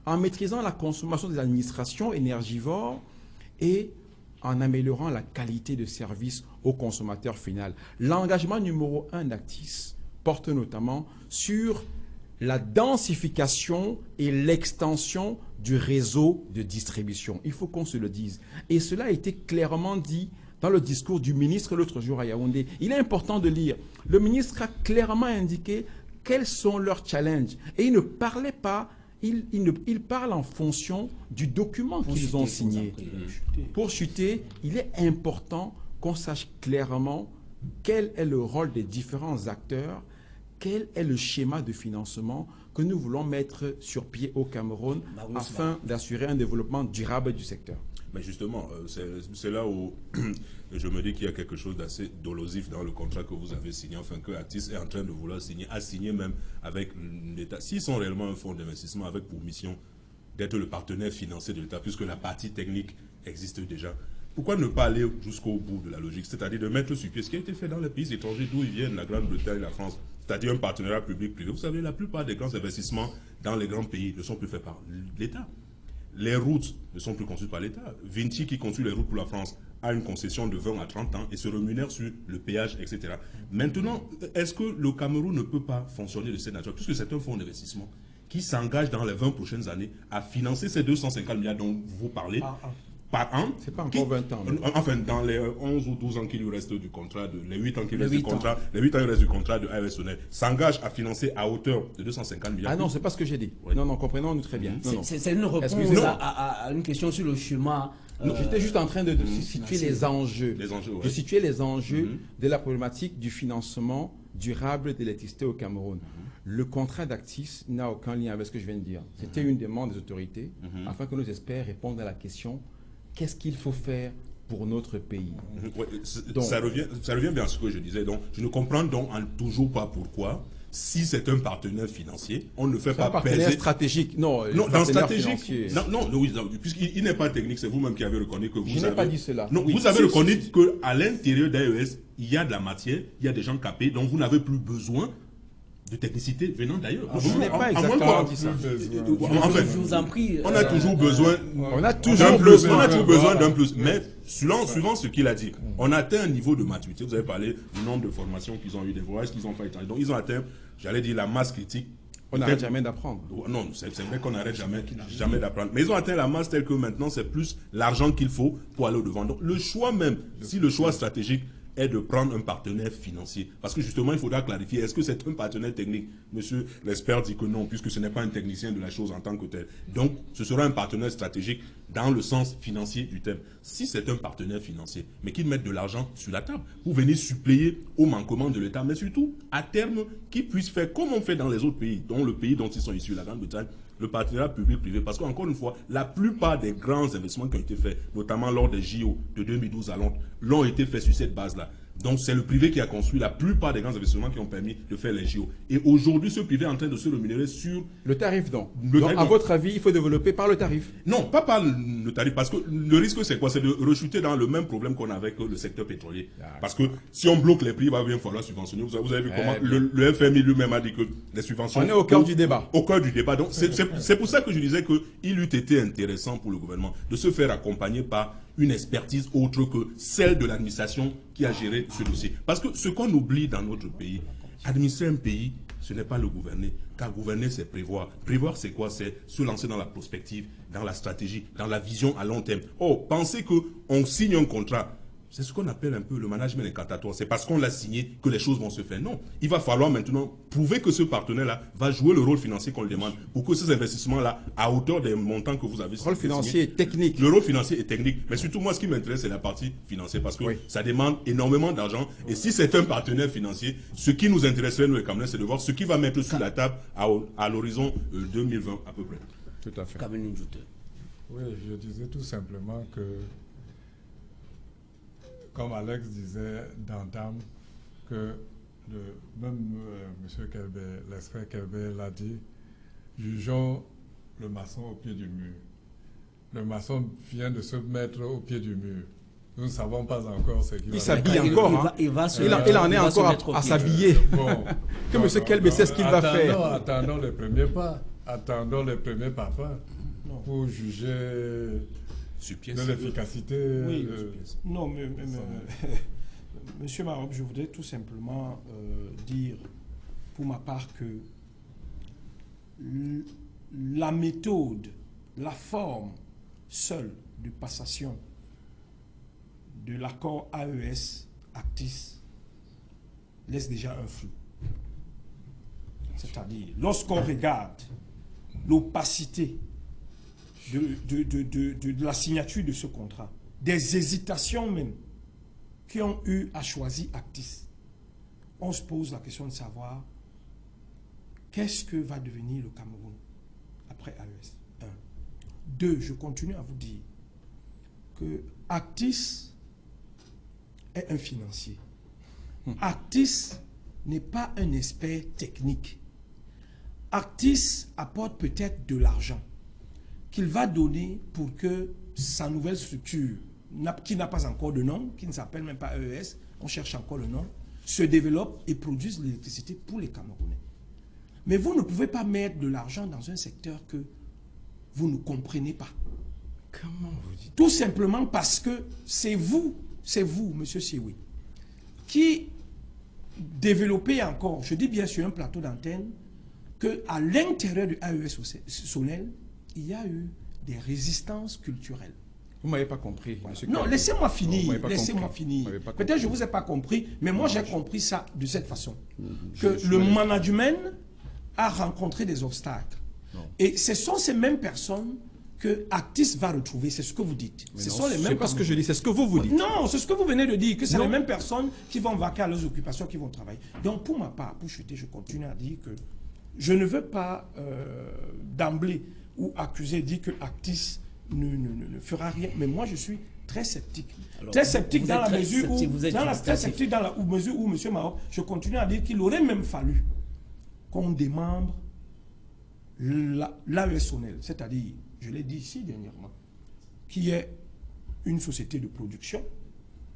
en maîtrisant la consommation des administrations énergivores et en améliorant la qualité de service au consommateur final. L'engagement numéro 1 d'Actis porte notamment sur la densification et l'extension du réseau de distribution. Il faut qu'on se le dise. Et cela a été clairement dit dans le discours du ministre l'autre jour à Yaoundé. Il est important de lire. Le ministre a clairement indiqué quels sont leurs challenges. Et il ne parlait pas, il parle en fonction du document qu'ils ont signé. Pour chuter, il est important qu'on sache clairement quel est le rôle des différents acteurs, quel est le schéma de financement que nous voulons mettre sur pied au Cameroun afin d'assurer un développement durable du secteur. Mais justement, c'est là où je me dis qu'il y a quelque chose d'assez dolosif dans le contrat que vous avez signé, enfin que Actis est en train de vouloir signer, a signé même avec l'État. S'ils sont réellement un fonds d'investissement avec pour mission d'être le partenaire financier de l'État, puisque la partie technique existe déjà, pourquoi ne pas aller jusqu'au bout de la logique, c'est-à-dire de mettre sur pied ce qui a été fait dans les pays étrangers d'où ils viennent, la Grande-Bretagne, la France, c'est-à-dire un partenariat public-privé. Vous savez, la plupart des grands investissements dans les grands pays ne sont plus faits par l'État. Les routes ne sont plus construites par l'État. Vinci, qui construit les routes pour la France, a une concession de 20 à 30 ans et se rémunère sur le péage, etc. Maintenant, est-ce que le Cameroun ne peut pas fonctionner de cette nature, puisque c'est un fonds d'investissement qui s'engage dans les 20 prochaines années à financer ces 250 milliards dont vous parlez par an. C'est pas encore 20 ans. Enfin, dans les 11 ou 12 ans qui lui restent du contrat, les 8 ans qui lui restent du contrat, les 8 ans qui restent du contrat de AES Sonel, s'engage à financer à hauteur de 250 milliards. Ah non, c'est pas ce que j'ai dit. Oui. Non, comprenons-nous très bien. C'est une réponse à une question sur le chemin. J'étais juste en train de situer les enjeux. De situer les enjeux de la problématique du financement durable de l'électricité au Cameroun. Le contrat d'Actis n'a aucun lien avec ce que je viens de dire. C'était une demande des autorités afin que nos experts répondent à la question: qu'est-ce qu'il faut faire pour notre pays? Donc, ça revient bien à ce que je disais. Donc, je ne comprends donc toujours pas pourquoi, si c'est un partenaire financier, on ne fait pas un partenaire stratégique. Non, dans stratégique. Oui, puisqu'il n'est pas technique, c'est vous-même qui avez reconnu que vous avez... Je n'ai pas dit cela. Non, vous avez reconnu qu'à l'intérieur d'AES, il y a de la matière, il y a des gens capés, dont vous n'avez plus besoin de technicité venant d'ailleurs. Je n'ai pas exactement dit ça. Je vous en prie. On a toujours besoin d'un plus. Mais suivant ce qu'il a dit, on a atteint un niveau de maturité. Vous avez parlé du nombre de formations qu'ils ont eu, des voyages qu'ils ont fait. Donc ils ont atteint, j'allais dire, la masse critique. On n'arrête jamais d'apprendre. Non, c'est vrai qu'on n'arrête jamais d'apprendre. Mais ils ont atteint la masse telle que maintenant, c'est plus l'argent qu'il faut pour aller au-devant. Donc le choix même, si le choix stratégique est de prendre un partenaire financier. Parce que justement, il faudra clarifier, est-ce que c'est un partenaire technique? Monsieur l'expert dit que non, puisque ce n'est pas un technicien de la chose en tant que tel. Donc, ce sera un partenaire stratégique dans le sens financier du terme. Si c'est un partenaire financier, mais qu'il mette de l'argent sur la table pour venir suppléer au manquement de l'État, mais surtout, à terme, qu'il puisse faire comme on fait dans les autres pays, dont le pays dont ils sont issus, la Grande-Bretagne, le partenariat public-privé. Parce qu'encore une fois, la plupart des grands investissements qui ont été faits, notamment lors des JO de 2012 à Londres, l'ont été faits sur cette base-là. Donc c'est le privé qui a construit la plupart des grands investissements qui ont permis de faire les JO. Et aujourd'hui, ce privé est en train de se rémunérer sur... Le tarif, donc. À votre avis, il faut développer par le tarif? Non, pas par le tarif, parce que le risque, c'est quoi? C'est de rechuter dans le même problème qu'on a avec le secteur pétrolier. Parce que si on bloque les prix, il va bien falloir subventionner. Vous avez vu comment le FMI lui-même a dit que les subventions... On est au cœur du débat. Au cœur du débat. Donc c'est pour ça que je disais qu'il eût été intéressant pour le gouvernement de se faire accompagner par une expertise autre que celle de l'administration qui a géré ce dossier. Parce que ce qu'on oublie dans notre pays, administrer un pays, ce n'est pas le gouverner. Car gouverner, c'est prévoir. Prévoir, c'est quoi? C'est se lancer dans la prospective, dans la stratégie, dans la vision à long terme. Oh, pensez qu'on signe un contrat C'est ce qu'on appelle un peu le management incantatoire. C'est parce qu'on l'a signé que les choses vont se faire. Non. Il va falloir maintenant prouver que ce partenaire-là va jouer le rôle financier qu'on lui demande pour que ces investissements-là, à hauteur des montants que vous avez signés. Le rôle financier et technique. Le rôle financier et technique. Mais surtout, moi, ce qui m'intéresse, c'est la partie financière parce que ça demande énormément d'argent. Et si c'est un partenaire financier, ce qui nous intéresserait, nous, les Camerounais, c'est de voir ce qu'il va mettre sur la table à l'horizon 2020 à peu près. Tout à fait. Oui, je disais tout simplement que comme Alex disait d'entame, que même M. Kelbé, l'expert Kelbé l'a dit, jugeons le maçon au pied du mur. Le maçon vient de se mettre au pied du mur. Nous ne savons pas encore ce qu'il va faire. Il s'habille encore. Il en est encore à s'habiller. Bon, que M. Kelbé sait ce qu'il va faire. Attendons les premiers pas. Attendons les premiers pas pour juger de l'efficacité. Oui, non, mais Monsieur Maroc, je voudrais tout simplement dire, pour ma part, que la méthode, la forme seule de passation de l'accord AES-Actis laisse déjà un flou. C'est-à-dire, lorsqu'on regarde l'opacité de la signature de ce contrat, des hésitations même qui ont eu à choisir Actis, on se pose la question de savoir qu'est-ce que va devenir le Cameroun après AES. 1. 2. Je continue à vous dire que Actis est un financier. Actis n'est pas un expert technique. Actis apporte peut-être de l'argent qu'il va donner pour que sa nouvelle structure, qui n'a pas encore de nom, qui ne s'appelle même pas AES, on cherche encore le nom, se développe et produise l'électricité pour les Camerounais. Mais vous ne pouvez pas mettre de l'argent dans un secteur que vous ne comprenez pas. Comment vous dites? Tout simplement parce que c'est vous, M. Sioui, qui développez encore, je dis bien sur un plateau d'antenne, qu'à l'intérieur du AES Sonel, il y a eu des résistances culturelles. Vous ne m'avez pas compris, monsieur. Non, laissez-moi finir. Laissez-moi finir. Peut-être je ne vous ai pas compris, mais moi j'ai compris ça de cette façon. Que le management a rencontré des obstacles. Et ce sont ces mêmes personnes que Actis va retrouver. C'est ce que vous dites. Ce sont les mêmes. C'est pas ce que je dis, c'est ce que vous dites. Non, c'est ce que vous venez de dire, que c'est les mêmes personnes qui vont vaquer à leurs occupations, qui vont travailler. Donc pour ma part, pour chuter, je continue à dire que je ne veux pas d'emblée ou accuser, dire que Actis ne fera rien. Mais moi, je suis très sceptique. Alors, très sceptique dans la mesure où, M. Maroc, je continue à dire qu'il aurait même fallu qu'on démembre l'AES Sonel, c'est-à-dire, je l'ai dit ici dernièrement, qui est une société de production,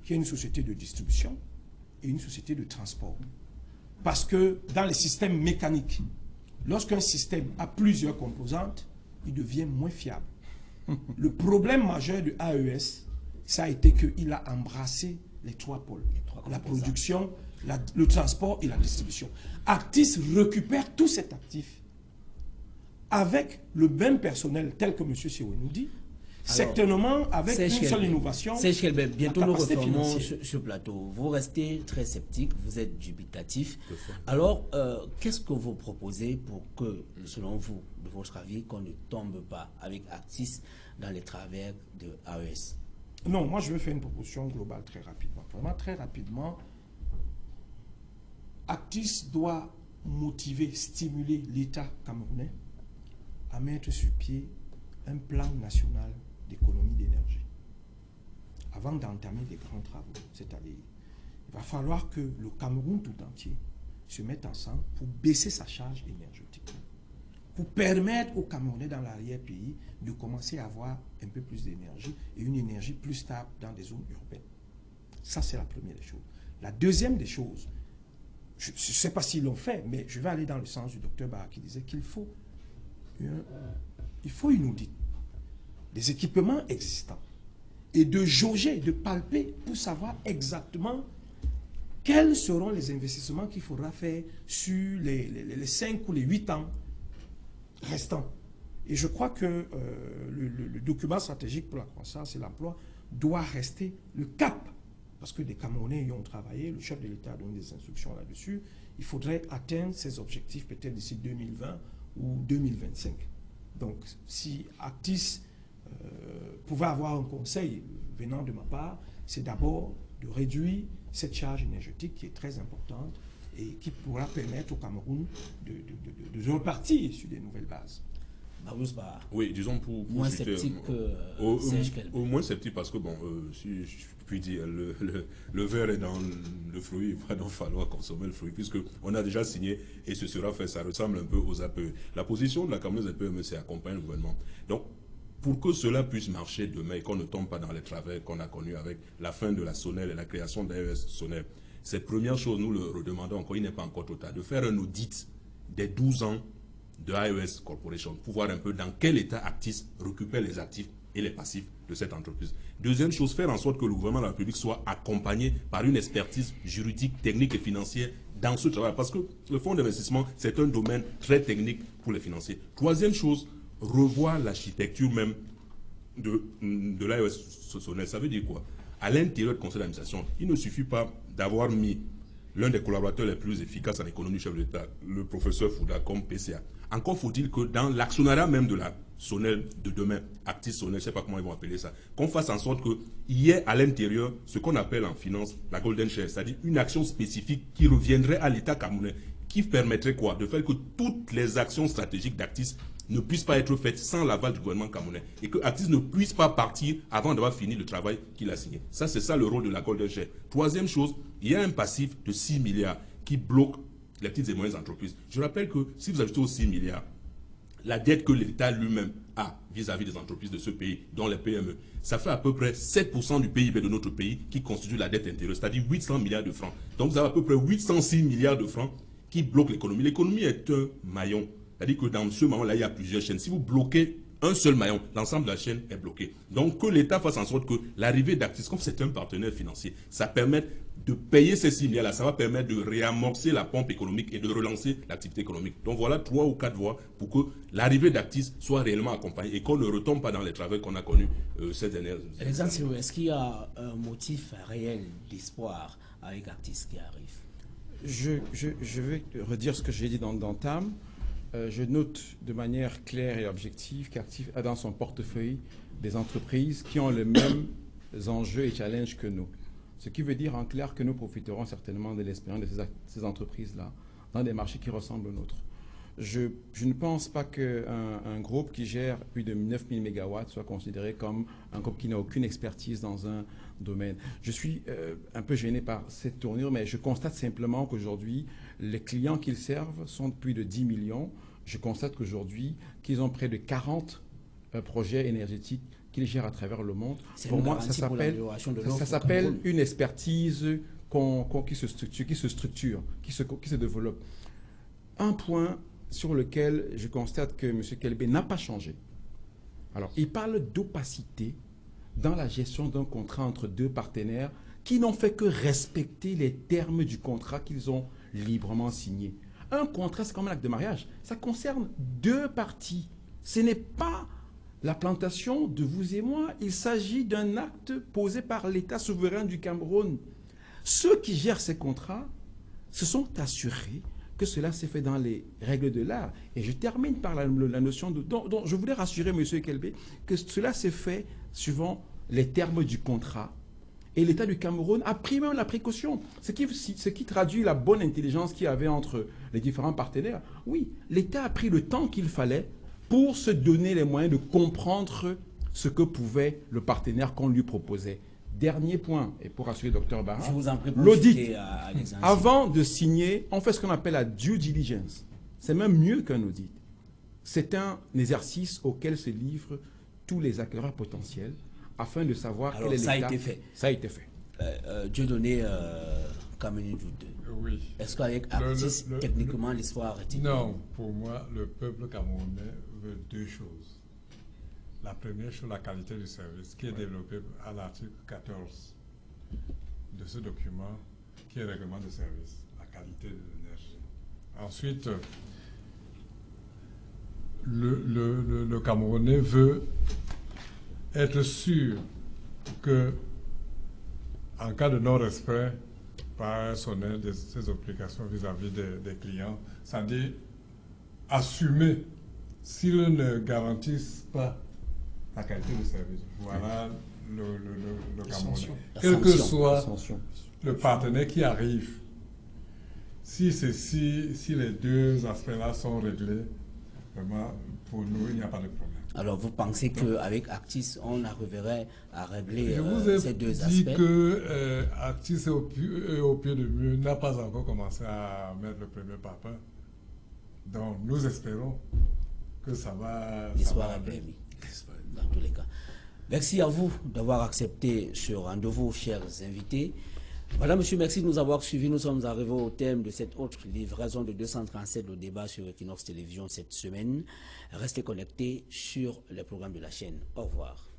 qui est une société de distribution et une société de transport. Parce que dans les systèmes mécaniques, lorsqu'un système a plusieurs composantes, il devient moins fiable. Le problème majeur de AES, ça a été qu'il a embrassé les trois pôles. La production, le transport et la distribution. Actis récupère tout cet actif avec le même personnel tel que M. Sioui nous dit, certainement avec une seule innovation. Serge Kelbé, bientôt nous refermons ce plateau. Vous restez très sceptique, vous êtes dubitatif. Alors, qu'est-ce que vous proposez pour que, selon vous, de votre avis, qu'on ne tombe pas avec Actis dans les travers de AES? Non, moi je vais faire une proposition globale très rapidement. Vraiment très rapidement, Actis doit motiver, stimuler l'État camerounais à mettre sur pied un plan national d'économie d'énergie avant d'entamer des grands travaux. C'est-à-dire, il va falloir que le Cameroun tout entier se mette ensemble pour baisser sa charge énergétique, pour permettre aux Camerounais dans l'arrière-pays de commencer à avoir un peu plus d'énergie et une énergie plus stable dans des zones urbaines. Ça, c'est la première des choses. La deuxième des choses, je ne sais pas s'ils l'ont fait, mais je vais aller dans le sens du docteur Barra qui disait qu'il faut une audit des équipements existants et de jauger, de palper pour savoir exactement quels seront les investissements qu'il faudra faire sur les 5 ou les 8 ans restants. Et je crois que le document stratégique pour la croissance et l'emploi doit rester le cap parce que les Camerounais y ont travaillé, le chef de l'État a donné des instructions là-dessus, il faudrait atteindre ces objectifs peut-être d'ici 2020 ou 2025. Donc, si Actis pouvait avoir un conseil venant de ma part, c'est d'abord de réduire cette charge énergétique qui est très importante et qui pourra permettre au Cameroun de repartir sur des nouvelles bases. Oui, disons pour moins citer, sceptique au moins sceptique parce que, bon, si je puis dire, le verre est dans le fruit, il va donc falloir consommer le fruit, puisqu'on a déjà signé et ce sera fait, ça ressemble un peu aux APE. La position de la Camerounaise APE, c'est accompagner le gouvernement. Donc, pour que cela puisse marcher demain et qu'on ne tombe pas dans les travers qu'on a connus avec la fin de la SONEL et la création d'AES SONEL, cette première chose, nous le redemandons encore, il n'est pas encore total, de faire un audit des 12 ans de AES Corporation pour voir un peu dans quel état Actis récupère les actifs et les passifs de cette entreprise. Deuxième chose, faire en sorte que le gouvernement de la République soit accompagné par une expertise juridique, technique et financière dans ce travail. Parce que le fonds d'investissement, c'est un domaine très technique pour les financiers. Troisième chose, revoir l'architecture même de l'AES SONEL. Ça veut dire quoi? À l'intérieur du conseil d'administration, il ne suffit pas d'avoir mis l'un des collaborateurs les plus efficaces en économie du chef de l'État, le professeur Fouda, comme PCA. Encore faut-il que dans l'actionnariat même de la SONEL de demain, Actis SONEL, je ne sais pas comment ils vont appeler ça, qu'on fasse en sorte qu'il y ait à l'intérieur ce qu'on appelle en finance la golden share, c'est-à-dire une action spécifique qui reviendrait à l'État camerounais, qui permettrait quoi? De faire que toutes les actions stratégiques d'Actis ne puissent pas être faites sans l'aval du gouvernement camerounais et que Actis ne puisse pas partir avant d'avoir fini le travail qu'il a signé. Ça, c'est ça le rôle de la golden share. Troisième chose, il y a un passif de 6 milliards qui bloque les petites et moyennes entreprises. Je rappelle que si vous ajoutez aux 6 milliards la dette que l'État lui-même a vis-à-vis des entreprises de ce pays, dont les PME, ça fait à peu près 7% du PIB de notre pays qui constitue la dette intérieure, c'est-à-dire 800 milliards de francs. Donc vous avez à peu près 806 milliards de francs qui bloquent l'économie. L'économie est un maillon. C'est-à-dire que dans ce moment-là, il y a plusieurs chaînes. Si vous bloquez un seul maillon, l'ensemble de la chaîne est bloqué. Donc que l'État fasse en sorte que l'arrivée d'Actis, comme c'est un partenaire financier, ça permet de payer ces 6 milliards-là, ça va permettre de réamorcer la pompe économique et de relancer l'activité économique. Donc voilà 3 ou 4 voies pour que l'arrivée d'Actis soit réellement accompagnée et qu'on ne retombe pas dans les travers qu'on a connus ces dernières années. Alexandre, est-ce qu'il y a un motif réel d'espoir avec Actis qui arrive? Je vais redire ce que j'ai dit dans l'entame. Je note de manière claire et objective qu'Actis a dans son portefeuille des entreprises qui ont les mêmes enjeux et challenges que nous. Ce qui veut dire en clair que nous profiterons certainement de l'expérience de ces entreprises-là dans des marchés qui ressemblent aux nôtres. Je ne pense pas qu'un groupe qui gère plus de 9000 MW soit considéré comme un groupe qui n'a aucune expertise dans un domaine. Je suis un peu gêné par cette tournure, mais je constate simplement qu'aujourd'hui, les clients qu'ils servent sont plus de 10 millions. Je constate qu'aujourd'hui, qu'ils ont près de 40 projets énergétiques qu'ils gèrent à travers le monde. Pour moi, ça s'appelle une expertise qui se structure, qui se développe. Un point sur lequel je constate que M. Kelbé n'a pas changé. Alors, il parle d'opacité dans la gestion d'un contrat entre deux partenaires qui n'ont fait que respecter les termes du contrat qu'ils ont librement signé. Un contrat, c'est comme un acte de mariage. Ça concerne deux parties. Ce n'est pas la plantation de vous et moi. Il s'agit d'un acte posé par l'État souverain du Cameroun. Ceux qui gèrent ces contrats se sont assurés que cela s'est fait dans les règles de l'art. Et je termine par la notion de... Donc, je voulais rassurer M. Kelbé que cela s'est fait suivant les termes du contrat. Et l'État du Cameroun a pris même la précaution. Ce qui traduit la bonne intelligence qu'il y avait entre les différents partenaires. Oui, l'État a pris le temps qu'il fallait pour se donner les moyens de comprendre ce que pouvait le partenaire qu'on lui proposait. Dernier point, et pour rassurer le Dr Barra, l'audit. Avant de signer, on fait ce qu'on appelle la due diligence. C'est même mieux qu'un audit. C'est un exercice auquel se livrent tous les acquéreurs potentiels afin de savoir quel est l'état. Ça a été fait. Ça a été fait. Dieudonné Kameni. Oui. Est-ce qu'avec Actis, techniquement, l'histoire est... Non, pour moi, le peuple camerounais veut deux choses. La première chose, la qualité du service, qui est développée à l'article 14 de ce document, qui est le règlement de service, la qualité de l'énergie. Ensuite, le Camerounais veut être sûr que en cas de non-respect par Sonel de ses obligations vis-à-vis des clients, c'est-à-dire assumer s'ils ne garantissent pas la qualité de service. Voilà le Camerounais. Quel que soit le partenaire qui arrive, si les deux aspects-là sont réglés, vraiment, pour nous, il n'y a pas de problème. Alors, vous pensez qu'avec Actis, on arriverait à régler ces deux aspects? Je vous ai dit que Actis est au pied du mur, n'a pas encore commencé à mettre le premier papa. Donc, nous espérons que ça va... L'histoire est permis, dans tous les cas. Merci à vous d'avoir accepté ce rendez-vous, chers invités. Voilà, monsieur, merci de nous avoir suivis. Nous sommes arrivés au thème de cette autre livraison de 237, le débat sur Equinox Télévision cette semaine. Restez connectés sur les programmes de la chaîne. Au revoir.